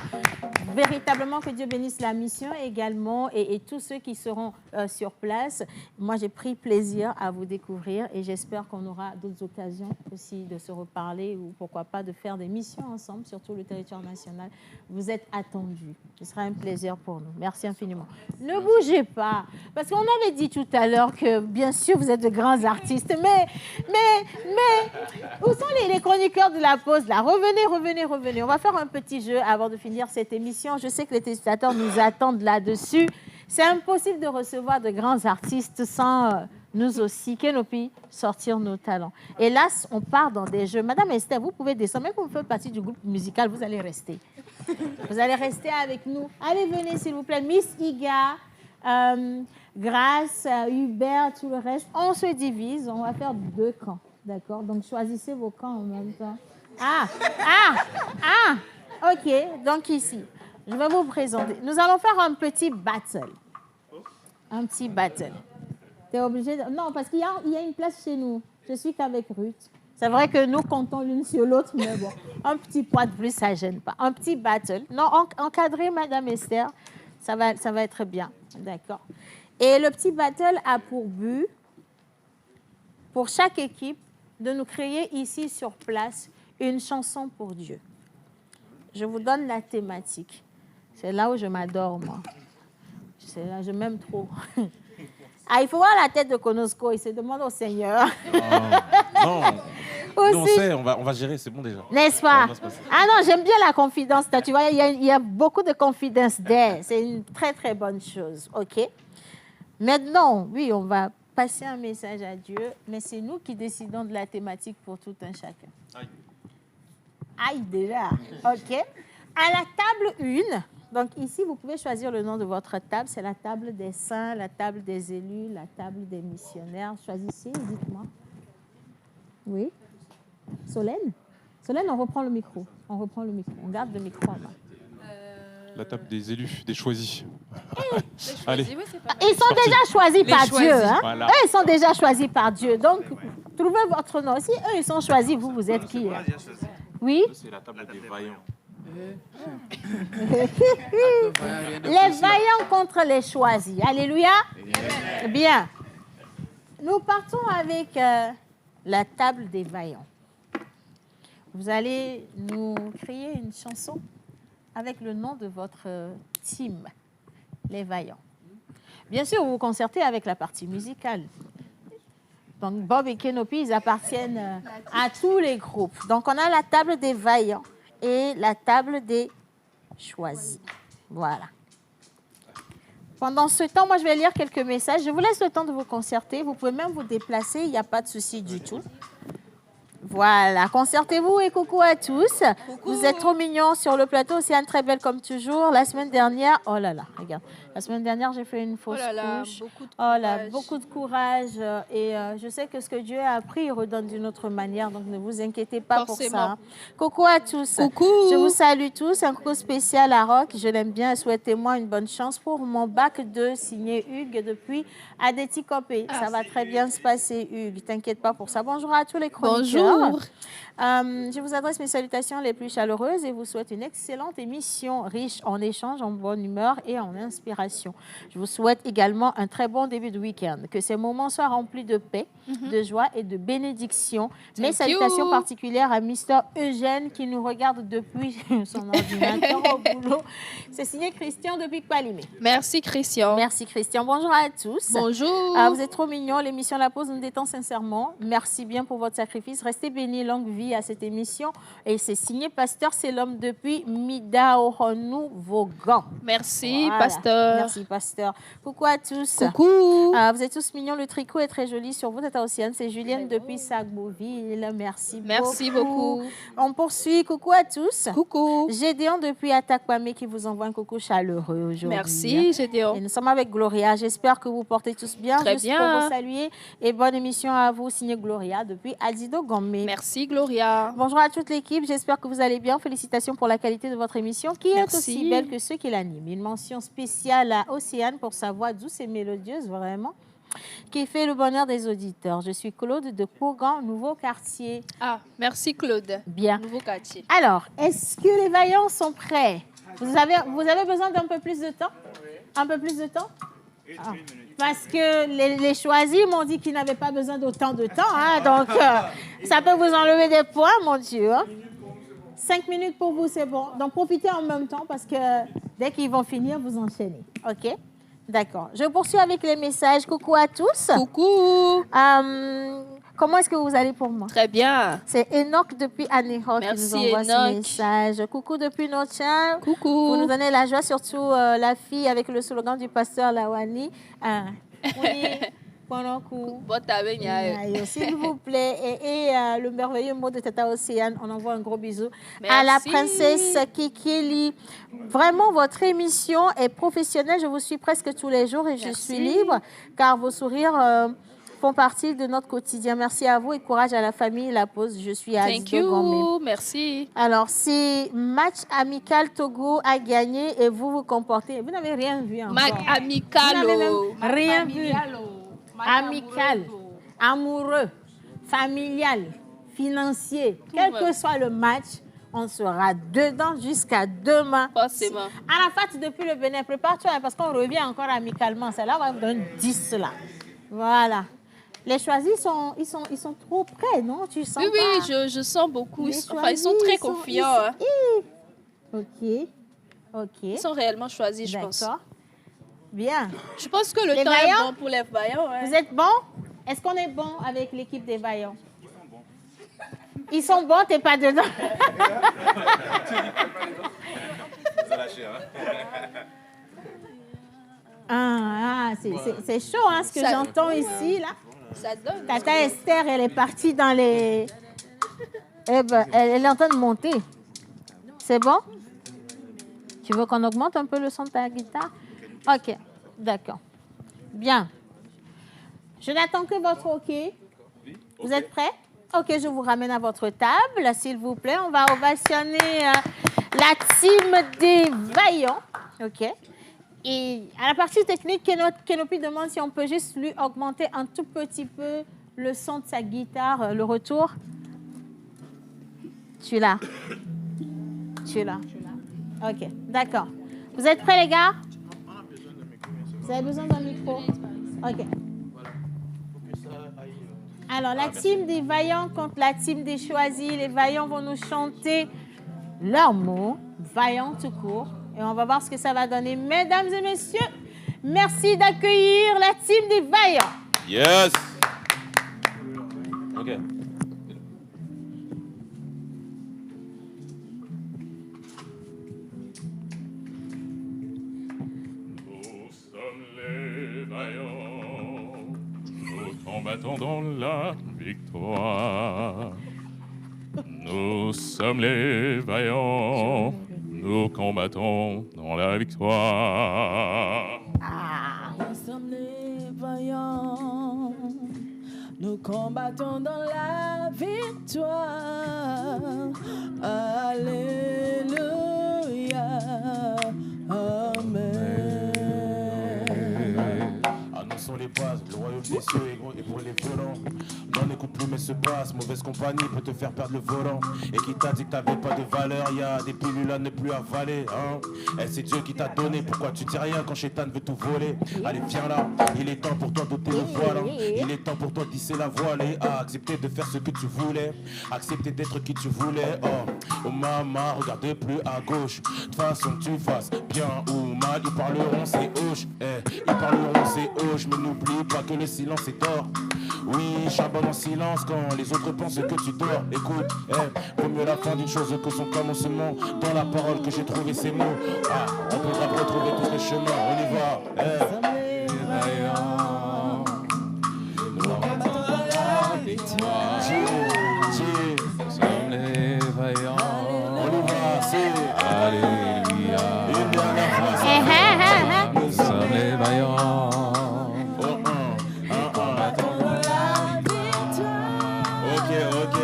Véritablement, que Dieu bénisse la mission également et tous ceux qui seront sur place. Moi, j'ai pris plaisir à vous découvrir et j'espère qu'on aura d'autres occasions aussi de se reparler ou pourquoi pas de faire des missions ensemble sur tout le territoire national. Vous êtes attendus. Ce sera un plaisir pour nous. Merci infiniment. Ne bougez pas, parce qu'on avait dit tout à l'heure que, bien sûr, vous êtes de grands artistes, mais où sont les chroniqueurs de la pause là? Revenez. On va faire un petit jeu avant de finir cette émission. Je sais que les téléspectateurs nous attendent là-dessus. C'est impossible de recevoir de grands artistes sans nous aussi, Kenopi, sortir nos talents. Et là, on part dans des jeux. Madame Esther, vous pouvez descendre. Même quand vous faites partie du groupe musical, vous allez rester. Vous allez rester avec nous. Allez, venez, s'il vous plaît. Miss Iga, Grâce, Hubert, tout le reste. On se divise. On va faire 2 camps. D'accord? Donc, choisissez vos camps en même temps. OK. Donc, ici. Je vais vous présenter. Nous allons faire un petit battle. Un petit battle. Tu es obligé de... Non, parce qu'il y a une place chez nous. Je suis qu'avec Ruth. C'est vrai que nous comptons l'une sur l'autre, mais bon, un petit poids de plus, ça ne gêne pas. Un petit battle. Non, encadré, Madame Esther, ça va être bien. D'accord. Et le petit battle a pour but, pour chaque équipe, de nous créer ici sur place une chanson pour Dieu. Je vous donne la thématique. C'est là où je m'adore, moi. C'est là, je m'aime trop. Il faut voir la tête de Konosko. Il se demande au Seigneur. Non. Aussi, Nous, on sait, on va gérer, c'est bon déjà. n'est-ce pas? Ah non, j'aime bien la confidence. Tu vois, il y a beaucoup de confidence there. C'est une très, très bonne chose. OK? Maintenant, oui, on va passer un message à Dieu, mais c'est nous qui décidons de la thématique pour tout un chacun. Aïe, déjà. OK? À la table 1, donc ici, vous pouvez choisir le nom de votre table. C'est la table des saints, la table des élus, la table des missionnaires. Choisissez, dites-moi. Oui? Solène? Solène, on reprend le micro. On garde le micro en main. La table des élus, des choisis. Allez. Ils sont déjà choisis par Dieu. Hein? Voilà. Eux, ils sont déjà choisis par Dieu. Donc, trouvez votre nom. Si eux, ils sont choisis, vous êtes qui? Oui? C'est la table des vaillants. Les vaillants contre les choisis. Alléluia. Bien. Nous partons avec la table des vaillants. Vous allez nous créer une chanson avec le nom de votre team, les vaillants. Bien sûr, vous vous concertez avec la partie musicale. Donc, Bob et Kenopi, ils appartiennent à tous les groupes. Donc, on a la table des vaillants et la table des choisi. Voilà. Pendant ce temps, moi, je vais lire quelques messages. Je vous laisse le temps de vous concerter. Vous pouvez même vous déplacer. Il n'y a pas de souci du tout. Voilà, concertez-vous et coucou à tous. Coucou. Vous êtes trop mignons sur le plateau. Océane, très belle comme toujours. La semaine dernière, oh là là, regarde. La semaine dernière, j'ai fait une fausse couche. Beaucoup de courage. Et je sais que ce que Dieu a appris, il redonne d'une autre manière. Donc, ne vous inquiétez pas pour ça. Coucou à tous. Coucou. Je vous salue tous. Un coucou spécial à Rock. Je l'aime bien. Souhaitez-moi une bonne chance pour mon bac 2 signé Hugues depuis Adeti Copé. Ça va très bien se passer, Hugues. T'inquiète pas pour ça. Bonjour à tous les chroniqueurs. Bonjour. Je vous adresse mes salutations les plus chaleureuses et vous souhaite une excellente émission riche en échanges, en bonne humeur et en inspiration. Je vous souhaite également un très bon début de week-end. Que ces moments soient remplis de paix, de joie et de bénédiction. Mes salutations particulières à Mister Eugène qui nous regarde depuis son ordinateur au boulot. C'est signé Christian depuis Palimé. Merci Christian. Merci Christian. Bonjour à tous. Bonjour. Vous êtes trop mignons. L'émission La Pause nous détend sincèrement. Merci bien pour votre sacrifice. Restez bénis, longue vie à cette émission. Et c'est signé Pasteur C'est l'homme depuis Midaohonu Vaughan. Merci Pasteur. Merci Pasteur. Coucou à tous. Coucou. Vous êtes tous mignons. Le tricot est très joli sur vous, Tata Océane. C'est Julienne depuis Sagboville. Merci beaucoup. On poursuit. Coucou à tous. Coucou. Gédéon depuis Attaquamé qui vous envoie un coucou chaleureux aujourd'hui. Merci Gédéon. Et nous sommes avec Gloria. J'espère que vous portez tous bien. Très Juste bien. pour vous saluer. Et bonne émission à vous, signé Gloria depuis Adido Gomé. Merci Gloria. Bonjour à toute l'équipe. J'espère que vous allez bien. Félicitations pour la qualité de votre émission qui est Merci. aussi belle que ceux qui l'animent. Une mention spéciale à Océane pour sa voix douce et mélodieuse, vraiment, qui fait le bonheur des auditeurs. Je suis Claude de Courgan, Nouveau Quartier. Ah, merci Claude. Bien. Nouveau Quartier. Alors, est-ce que les vaillants sont prêts? Vous avez besoin d'un peu plus de temps? Un peu plus de temps? Ah. Parce que les choisis m'ont dit qu'ils n'avaient pas besoin d'autant de temps. Hein, donc, ça peut vous enlever des points, mon Dieu. Hein. 5 minutes pour vous, c'est bon. Donc, profitez en même temps parce que dès qu'ils vont finir, vous enchaînez. OK? D'accord. Je poursuis avec les messages. Coucou à tous. Coucou. Comment est-ce que vous allez pour moi? Très bien. C'est Enoch depuis Anéro qui nous envoie ce message. Coucou depuis Nocha. Coucou. Vous nous donnez la joie, surtout la fille avec le slogan du pasteur Lawani. S'il vous plaît. Et le merveilleux mot de Tata Océane, on envoie un gros bisou. Merci. À la princesse Kikili. Vraiment, votre émission est professionnelle. Je vous suis presque tous les jours et je suis libre car vos sourires font partie de notre quotidien. Merci à vous et courage à la famille. La pause, je suis à Thank you. Merci. Alors, si match amical Togo a gagné et vous vous comportez, vous n'avez rien vu encore. Match amical. Vous n'avez même rien vu. Amical, amoureux, familial, financier, quel que soit le match, on sera dedans jusqu'à demain. Forcément. Arafat, depuis le Bénin, prépare-toi parce qu'on revient encore amicalement. C'est là on va vous donner 10 là. Voilà. Les choisis, ils sont trop près, non? Tu sens Oui, pas? je sens beaucoup. Ils sont très confiants. Ok. Ils sont réellement choisis, je pense. D'accord. Bien. Je pense que le Les temps vaillants? est bon pour les vaillants. Ouais. Vous êtes bons? Est-ce qu'on est bon avec l'équipe des vaillants? Ils sont bons, t'es pas dedans. C'est chaud, hein, ce que j'entends ici, là. Ça donne. Tata Esther, elle est partie dans les... Eh ben, elle est en train de monter. C'est bon? Tu veux qu'on augmente un peu le son de ta guitare? OK, d'accord. Bien. Je n'attends que votre OK. Vous êtes prêts? OK, je vous ramène à votre table, s'il vous plaît. On va ovationner la team des vaillants. OK. Et à la partie technique, Kenopi demande si on peut juste lui augmenter un tout petit peu le son de sa guitare, le retour. Tu l'as. OK, d'accord. Vous êtes prêts, les gars? Vous avez besoin d'un micro? OK. Alors, la team des vaillants contre la team des choisis. Les vaillants vont nous chanter leurs mots, vaillants tout court. Et on va voir ce que ça va donner. Mesdames et messieurs, merci d'accueillir la team des vaillants. Yes. OK. combattons dans la victoire. Nous sommes les vaillants, nous combattons dans la victoire. Nous sommes les vaillants, nous combattons dans la victoire. Alléluia, Amen. Annonçons les bases, le royaume des cieux est pour les violents. Non, n'écoute plus mais se passe, mauvaise compagnie peut te faire perdre le volant. Et qui t'a dit que t'avais pas de valeur, y a des pilules à ne plus avaler, hein. Eh, c'est Dieu qui t'a donné, pourquoi tu dis rien quand Chétan veut tout voler? Allez viens là, il est temps pour toi d'ôter le voile, hein. Il est temps pour toi de tisser la voile et accepter de faire ce que tu voulais. Accepter d'être qui tu voulais, oh maman, regarde plus à gauche. De toute façon que tu fasses bien ou mal, ils parleront c'est hoche, ils parleront c'est hoche. Mais n'oublie pas que le silence est or. Oui, charbonne en silence quand les autres pensent que tu dors. Écoute, vaut mieux la fin d'une chose que son commencement. Dans la parole que j'ai trouvé ces mots, on pourra retrouver tous les chemins. On y va, Nous combattons dans la victoire. Nous sommes les vaillants. On y va, c'est Alléluia. Une dernière fois, nous sommes les vaillants. Ok.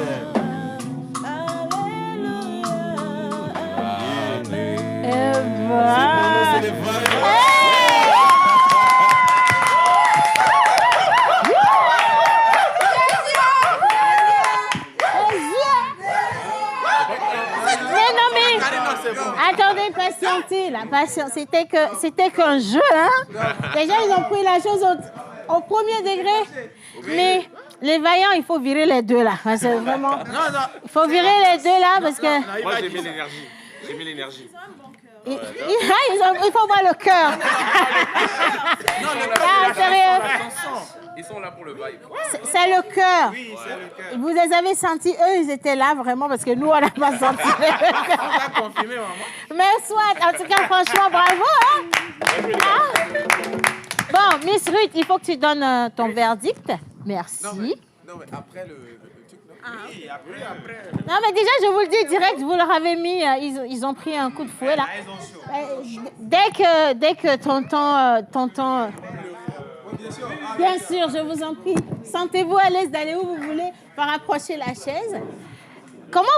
Attendez, patientez, la patience. C'était qu'un jeu, hein. Déjà, ils ont pris la chose au premier degré. Mais les vaillants, il faut virer les deux là. C'est vraiment. Il faut virer les deux là parce que. Moi, j'ai mis l'énergie. Il faut voir le cœur. Sérieux. Ils sont là pour le vibe. C'est le cœur. Vous les avez sentis, eux, ils étaient là vraiment parce que nous, on n'a pas senti. Mais soit, en tout cas, franchement, bravo. Hein? Bon, Miss Ruth, il faut que tu donnes ton verdict. Merci. Non, mais après le truc, non? Oui, après. Non, mais déjà, je vous le dis direct, vous leur avez mis, ils ont pris un coup de fouet, là. Dès que tonton... Bien sûr, je vous en prie. Sentez-vous à l'aise d'aller où vous voulez, par approcher la chaise. Comment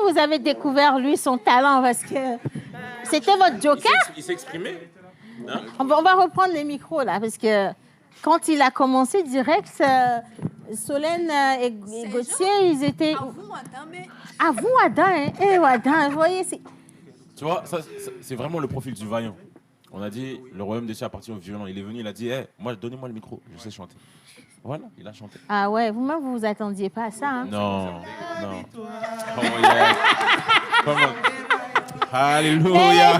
vous avez découvert, lui, son talent? Parce que c'était votre joker. Il s'est exprimé. Hein? On va reprendre les micros, là, parce que quand il a commencé direct, Solène et Gauthier, ils étaient... À vous, Adam, hein? Eh, Adam, vous voyez, c'est... Tu vois, ça, c'est vraiment le profil du vaillant. On a dit, le royaume des cieux appartient aux violents. Il est venu, il a dit, moi, donnez-moi le micro, je sais chanter. Voilà, il a chanté. Ah ouais, vous-même, vous vous attendiez pas à ça, hein? Non. Oh, yeah. Come on. Alléluia.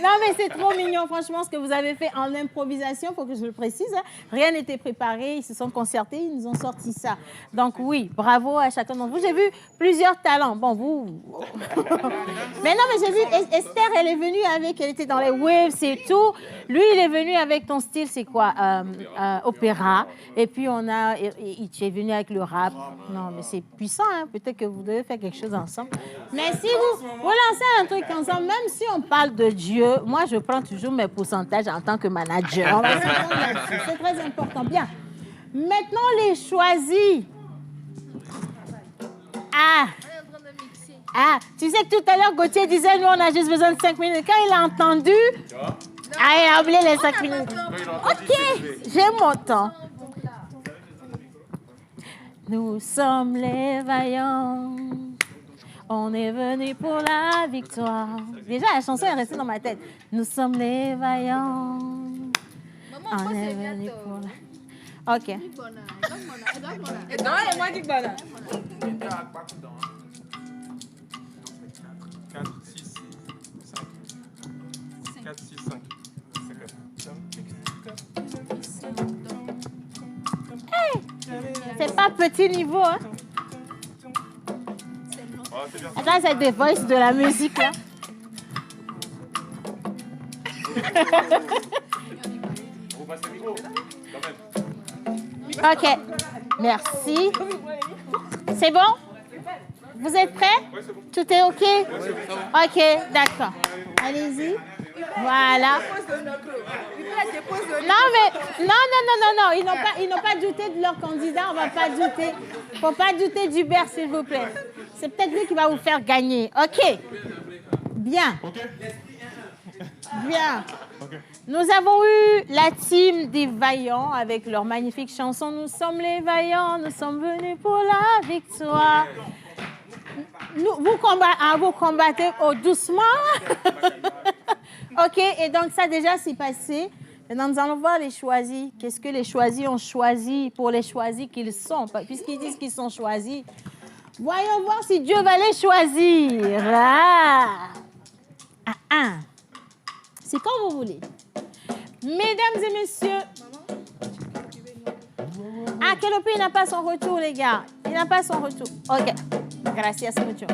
Non, mais c'est trop mignon, franchement, ce que vous avez fait en improvisation, il faut que je le précise. Hein. Rien n'était préparé, ils se sont concertés, ils nous ont sorti ça. Donc oui, bravo à chacun d'entre vous. J'ai vu plusieurs talents. Bon, vous... mais non, mais j'ai vu Esther, elle est venue avec, elle était dans les waves et tout. Lui, il est venu avec ton style, c'est quoi? Opéra. Et puis, tu es venu avec le rap. Non, mais c'est puissant, hein. Peut-être que vous devez faire quelque chose ensemble. Mais si vous lancez un truc ensemble, même si on parle de Dieu, moi, je prends toujours mes pourcentages en tant que manager. C'est très important. Bien. Maintenant, les choisis. Tu sais que tout à l'heure, Gauthier disait, nous, on a juste besoin de 5 minutes. Quand il a entendu, il a oublié les 5 minutes. OK, j'ai mon temps. Nous sommes les vaillants. On est venu pour la victoire. Déjà, la chanson est restée dans ma tête. Nous sommes les vaillants. On est venu pour la... OK. Non, et moi, dis bonheur. 4, 6, 5. 4, 6, 5. Hey! C'est pas petit niveau, hein? Attends, c'est des voices de la musique, là. passe le micro, quand même. Ok, merci. C'est bon? Vous êtes prêts? Tout est OK? OK, d'accord. Allez-y. Voilà. Non, mais non. Ils n'ont pas douté de leur candidat. On ne va pas douter. Il ne faut pas douter d'Hubert, s'il vous plaît. C'est peut-être lui qui va vous faire gagner. OK. Bien. Bien. Nous avons eu la team des Vaillants avec leur magnifique chanson « Nous sommes les Vaillants, nous sommes venus pour la victoire ». Vous combattez doucement. OK, et donc ça déjà c'est passé. Maintenant, nous allons voir les choisis. Qu'est-ce que les choisis ont choisi pour les choisis qu'ils sont? Puisqu'ils disent qu'ils sont choisis, voyons voir si Dieu va les choisir. C'est comme vous voulez. Mesdames et messieurs. Ah, Kelopi, il n'a pas son retour, les gars. Il n'a pas son retour. OK. Gracias mucho.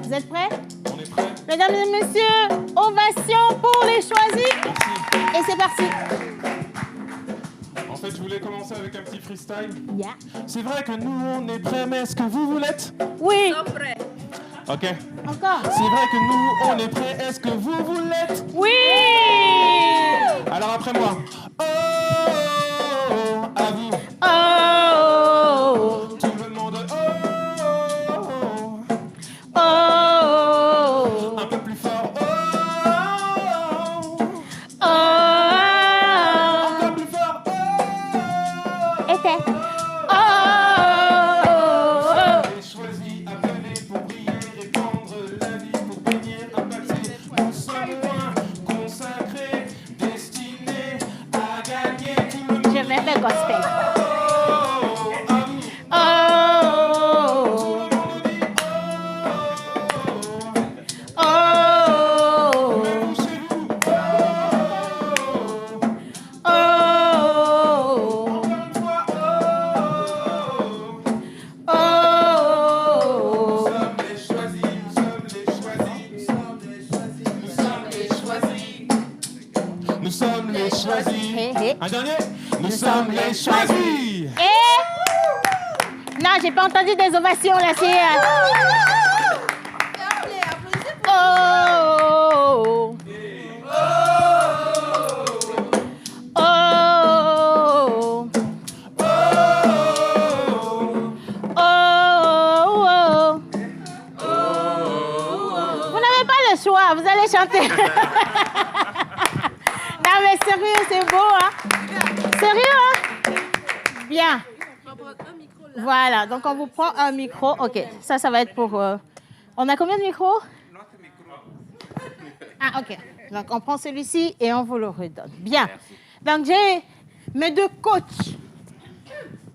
Vous êtes prêts? On est prêts. Mesdames et messieurs, ovation pour les choisis. Merci. Et c'est parti. En fait, je voulais commencer avec un petit freestyle. Yeah. C'est vrai que nous, on est prêts, mais est-ce que vous l'êtes? Oui. Nous sommes prêts. OK. Encore. C'est vrai que nous, on est prêts. Est-ce que vous l'êtes? Oui. Alors après moi. Oh, à vous. Oh. Tout le monde. Oh. Un peu plus fort. Oh. Encore plus fort. Était. Oh. Les choisis, appelés pour briller, répandre la vie, pour bénir, impacter. Nous sommes loin, consacrés, destinés à gagner tout le monde. Je vais faire gospel. Nous sommes les choisis. Hey. Un dernier. Nous sommes les choisis. Et... Non, j'ai pas entendu des ovations là. C'est... Oh. Oh. Vous n'avez pas le choix, vous allez chanter. Non mais sérieux, c'est beau, hein? Sérieux, hein? Bien. Voilà, donc on vous prend un micro. OK, ça va être pour... On a combien de micros? Ah, OK. Donc on prend celui-ci et on vous le redonne. Bien. Donc j'ai mes deux coachs.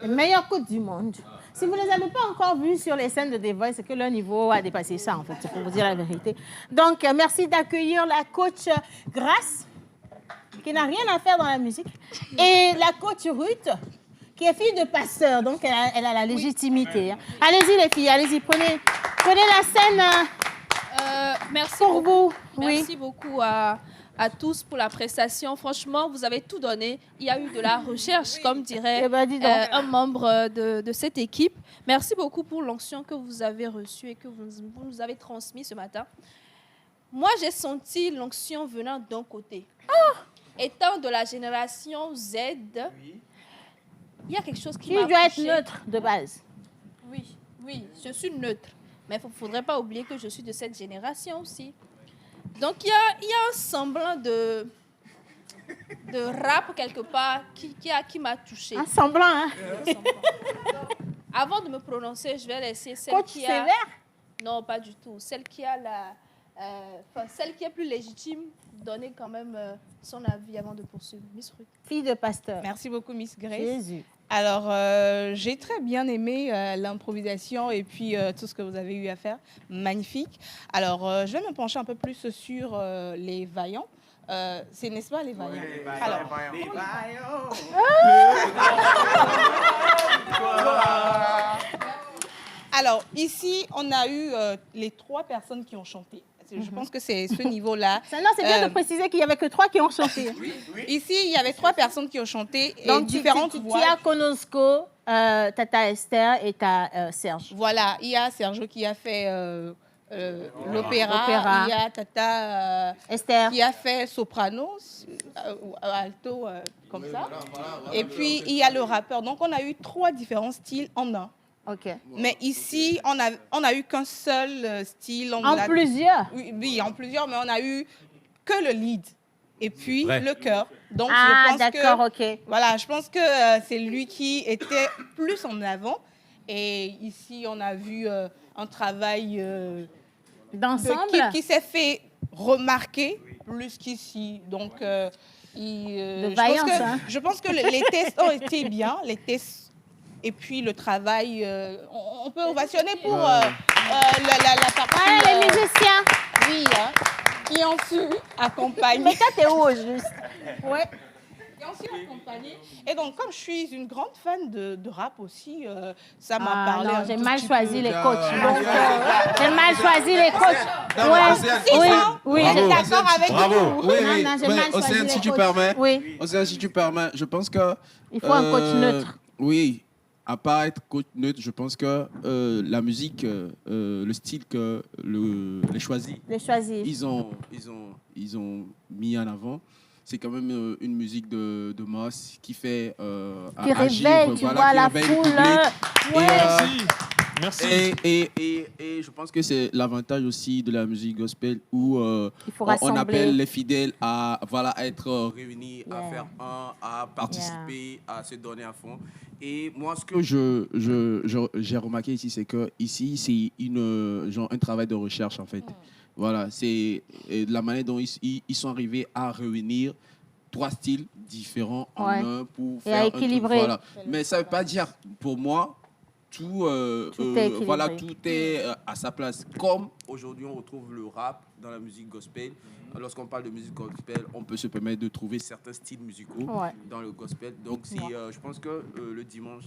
Les meilleurs coachs du monde. Si vous ne les avez pas encore vus sur les scènes de The Voice, c'est que leur niveau a dépassé ça, en fait, c'est pour vous dire la vérité. Donc, merci d'accueillir la coach Grace, qui n'a rien à faire dans la musique, et la coach Ruth, qui est fille de pasteur, donc elle a la légitimité. Hein. Allez-y, les filles, allez-y, prenez la scène merci pour beaucoup. vous. Merci beaucoup à tous pour la prestation. Franchement, vous avez tout donné. Il y a eu de la recherche, comme dirait un membre de cette équipe. Merci beaucoup pour l'onction que vous avez reçue et que vous nous avez transmise ce matin. Moi, j'ai senti l'onction venant d'un côté. Étant de la génération Z, il y a quelque chose qui m'a Tu dois être touchée. neutre de base. Oui, je suis neutre. Mais il ne faudrait pas oublier que je suis de cette génération aussi. Donc, il y a un semblant de rap quelque part qui m'a touchée. Un semblant, hein? Avant de me prononcer, je vais laisser celle Coach qui a... sévère? Non, pas du tout. Celle qui a celle qui est plus légitime, donner quand même son avis avant de poursuivre. Miss Ruth. Fille de pasteur. Merci beaucoup, Miss Grace. Jésus. Alors, j'ai très bien aimé l'improvisation et puis tout ce que vous avez eu à faire. Magnifique. Alors, je vais me pencher un peu plus sur les Vaillants. C'est, n'est-ce pas, les Vaillants? Oui, les Vaillants. Alors, Les Vaillants. Alors, ici, on a eu les trois personnes qui ont chanté. Je pense que c'est ce niveau-là. Non, c'est bien de préciser qu'il n'y avait que 3 qui ont chanté. Ici, il y avait 3 personnes qui ont chanté et Donc, différentes voix. Tu as Konosko, Tata Esther et t'as Serge. Voilà, il y a Sergio qui a fait l'opéra. Il y a Tata Esther qui a fait soprano, alto, comme ça. Et puis, il y a le rappeur. Donc, on a eu 3 différents styles en un. Mais ici, on a eu qu'un seul style. Plusieurs? Oui, en plusieurs, mais on a eu que le lead. Et puis, le chœur. Donc, Voilà, je pense que c'est lui qui était plus en avant. Et ici, on a vu un travail d'ensemble qui s'est fait remarquer plus qu'ici. Donc, je pense que les tests ont été bien. Les tests et puis le travail, on peut ovationner pour la partie... les musiciens. Oui, qui ont su accompagner. Mais toi, t'es où au juste? Ouais. Qui ont su accompagner. Et donc, comme je suis une grande fan de rap aussi, ça m'a parlé. Non, j'ai mal choisi les coachs. J'ai mal choisi les coachs. Oui, j'ai d'accord avec vous. Oui, j'ai mal choisi Océane, les si tu coachs. permets. Oui. Océane, si tu permets, je pense que... Il faut un coach neutre. Oui. À part être coach neutre, je pense que la musique, le style que les choisis, ils ont mis en avant, c'est quand même une musique de masse qui fait qui réveille, tu vois, la foule. Merci. Et je pense que c'est l'avantage aussi de la musique gospel où on appelle les fidèles à être réunis, à faire à participer, à se donner à fond. Et moi, ce que j'ai remarqué ici, c'est que ici, c'est un travail de recherche en fait. Voilà, c'est la manière dont ils sont arrivés à réunir 3 styles différents en un pour faire un truc. Voilà. Mais ça ne veut pas dire, pour moi, tout est à sa place. Comme aujourd'hui, on retrouve le rap dans la musique gospel. Lorsqu'on parle de musique gospel, on peut se permettre de trouver certains styles musicaux dans le gospel. Donc, je pense que le dimanche,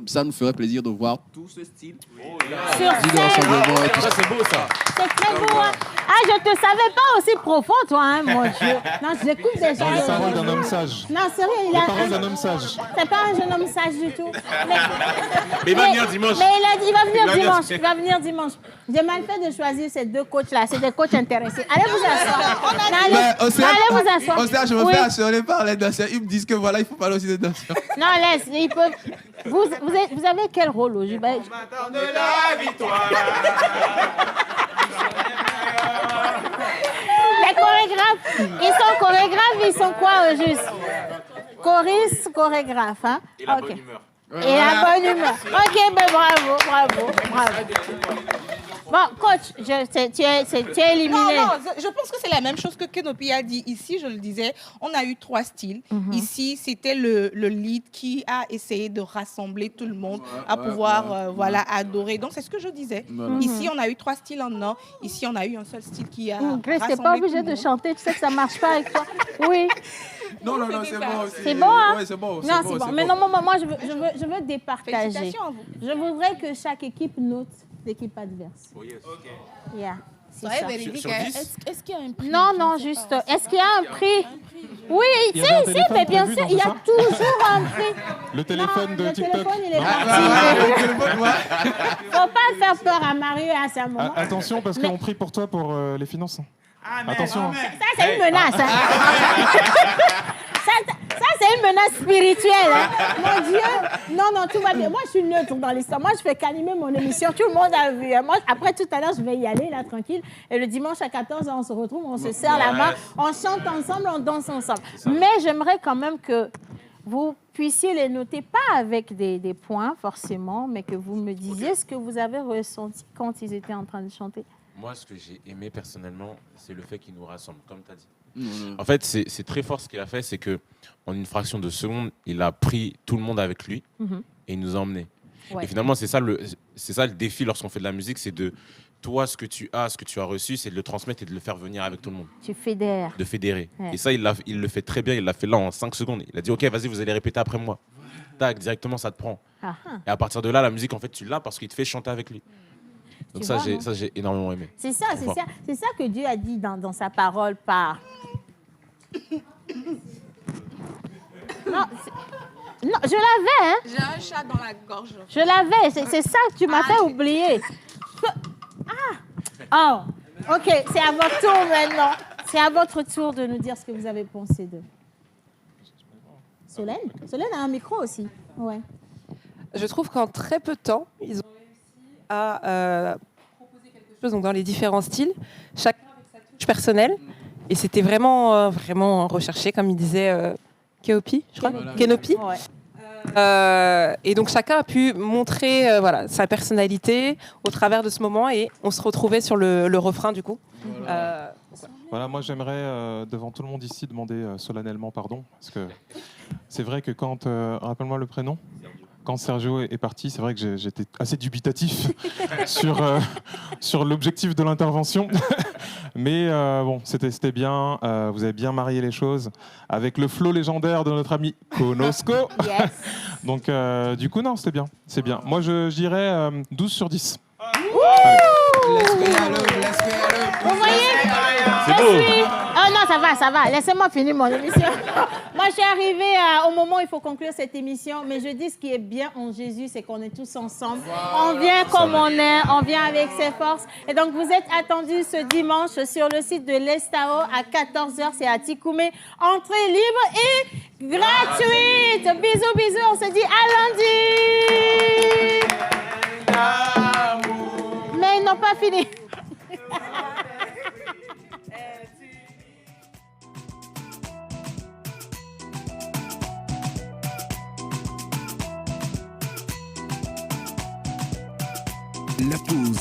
ça nous ferait plaisir de voir tout ce style. Sur scène. Ça, c'est beau, ça. C'est très beau. Hein. Ah, je te savais pas aussi profond, toi, hein, mon Dieu. Non, j'écoute déjà. Les paroles d'un homme sage. Non, sérieux, il Les a... paroles d'un homme sage. C'est pas un jeune homme sage du tout. Mais il va venir dimanche. Mais il a dit, il va venir dimanche. Il va venir dimanche. J'ai mal fait de choisir ces 2 coachs-là. C'est des coachs intéressés. Allez vous asseoir. Allez vous asseoir. Océane, je me fais assurer par les danseurs. Ils me disent que voilà, il faut parler aussi des danseurs. Non, laisse. Ils peuvent... Vous avez quel rôle au jubilé? De la victoire. Les chorégraphes, ils sont quoi au juste? Choristes, chorégraphes, hein? Et la bonne humeur. Et la bonne humeur. Ok, ben bravo. Bon, coach, tu es éliminé. Non, je pense que c'est la même chose que Kenopi a dit. Ici, je le disais, on a eu 3 styles. Ici, c'était le lead qui a essayé de rassembler tout le monde à pouvoir adorer. Donc, c'est ce que je disais. Ici, on a eu 3 styles en un. Ici, on a eu un seul style qui a Grace, t'es pas obligée de chanter. Tu sais que ça marche pas avec toi. Oui. Non, c'est bon aussi. C'est bon, hein? Oui, c'est bon. Non, c'est bon. Mais non, moi, je veux départager. Félicitations à vous. Je voudrais que chaque équipe note l'équipe adverse. Oh, yes. Yeah, c'est Ouais, ça. véridique, Sur hein. 10? Est-ce qu'il y a un prix? Non, juste. Est-ce qu'il y a un prix? Oui, Il y avait un téléphone mais bien prévu sûr, dans il y tout a ça toujours un prix. Le téléphone de Le TikTok. téléphone, il est Non. parti. Faut pas faire peur à Mario et à sa maman. Attention, parce qu'on prie pour toi pour les finances. Attention. Ça, c'est une menace. Hein. Ça, c'est une menace spirituelle. Hein. Mon Dieu. Non, tout va bien. Moi, je suis neutre dans l'histoire. Moi, je fais qu'animer mon émission. Tout le monde a vu. Moi, après, tout à l'heure, je vais y aller, là, tranquille. Et le dimanche à 14h, on se retrouve, on se serre la main, on chante ensemble, on danse ensemble. Mais j'aimerais quand même que vous puissiez les noter, pas avec des points, forcément, mais que vous me disiez ce que vous avez ressenti quand ils étaient en train de chanter. Moi, ce que j'ai aimé personnellement, c'est le fait qu'il nous rassemble, comme tu as dit. En fait, c'est très fort ce qu'il a fait, c'est qu'en une fraction de seconde, il a pris tout le monde avec lui et il nous a emmenés. Ouais. Et finalement, c'est ça le défi lorsqu'on fait de la musique, c'est de toi, ce que tu as reçu, c'est de le transmettre et de le faire venir avec tout le monde. Tu fédères. De fédérer. Ouais. Et ça, il le fait très bien, il l'a fait là en 5 secondes. Il a dit, OK, vas-y, vous allez répéter après moi. Tac, directement, ça te prend. Ah. Et à partir de là, la musique, en fait, tu l'as parce qu'il te fait chanter avec lui. Donc ça, j'ai énormément aimé. C'est ça que Dieu a dit dans sa parole par... Non, je l'avais, hein. J'ai un chat dans la gorge. Je l'avais, c'est ça que tu m'as fait oublier. Oh, ok, c'est à votre tour maintenant. C'est à votre tour de nous dire ce que vous avez pensé d'eux. Solène a un micro aussi. Ouais. Je trouve qu'en très peu de temps, ils ont réussi à proposer quelque chose donc dans les différents styles, chacun avec sa touche personnelle. Et c'était vraiment, vraiment recherché, comme il disait Keopi, je crois. Kenopi. Ouais. Et donc chacun a pu montrer voilà, sa personnalité au travers de ce moment et on se retrouvait sur le refrain du coup. Voilà, moi j'aimerais devant tout le monde ici demander solennellement pardon parce que c'est vrai que quand rappelle-moi le prénom. Quand Sergio est parti, c'est vrai que j'étais assez dubitatif sur l'objectif de l'intervention. Mais bon, c'était bien. Vous avez bien marié les choses avec le flow légendaire de notre ami Konosko. Yes. Donc, du coup, non, c'était bien. C'est bien. Moi, je dirais 12 sur 10. Vous voyez, c'est beau. Oh non, ça va. Laissez-moi finir mon émission. Moi, je suis arrivée au moment où il faut conclure cette émission. Mais je dis ce qui est bien en Jésus, c'est qu'on est tous ensemble. On vient comme on est, on vient avec ses forces. Et donc, vous êtes attendus ce dimanche sur le site de l'Estao à 14h. C'est à Tikoumé. Entrée libre et gratuite. Bisous, bisous. On se dit à lundi. Mais ils n'ont pas fini. La pause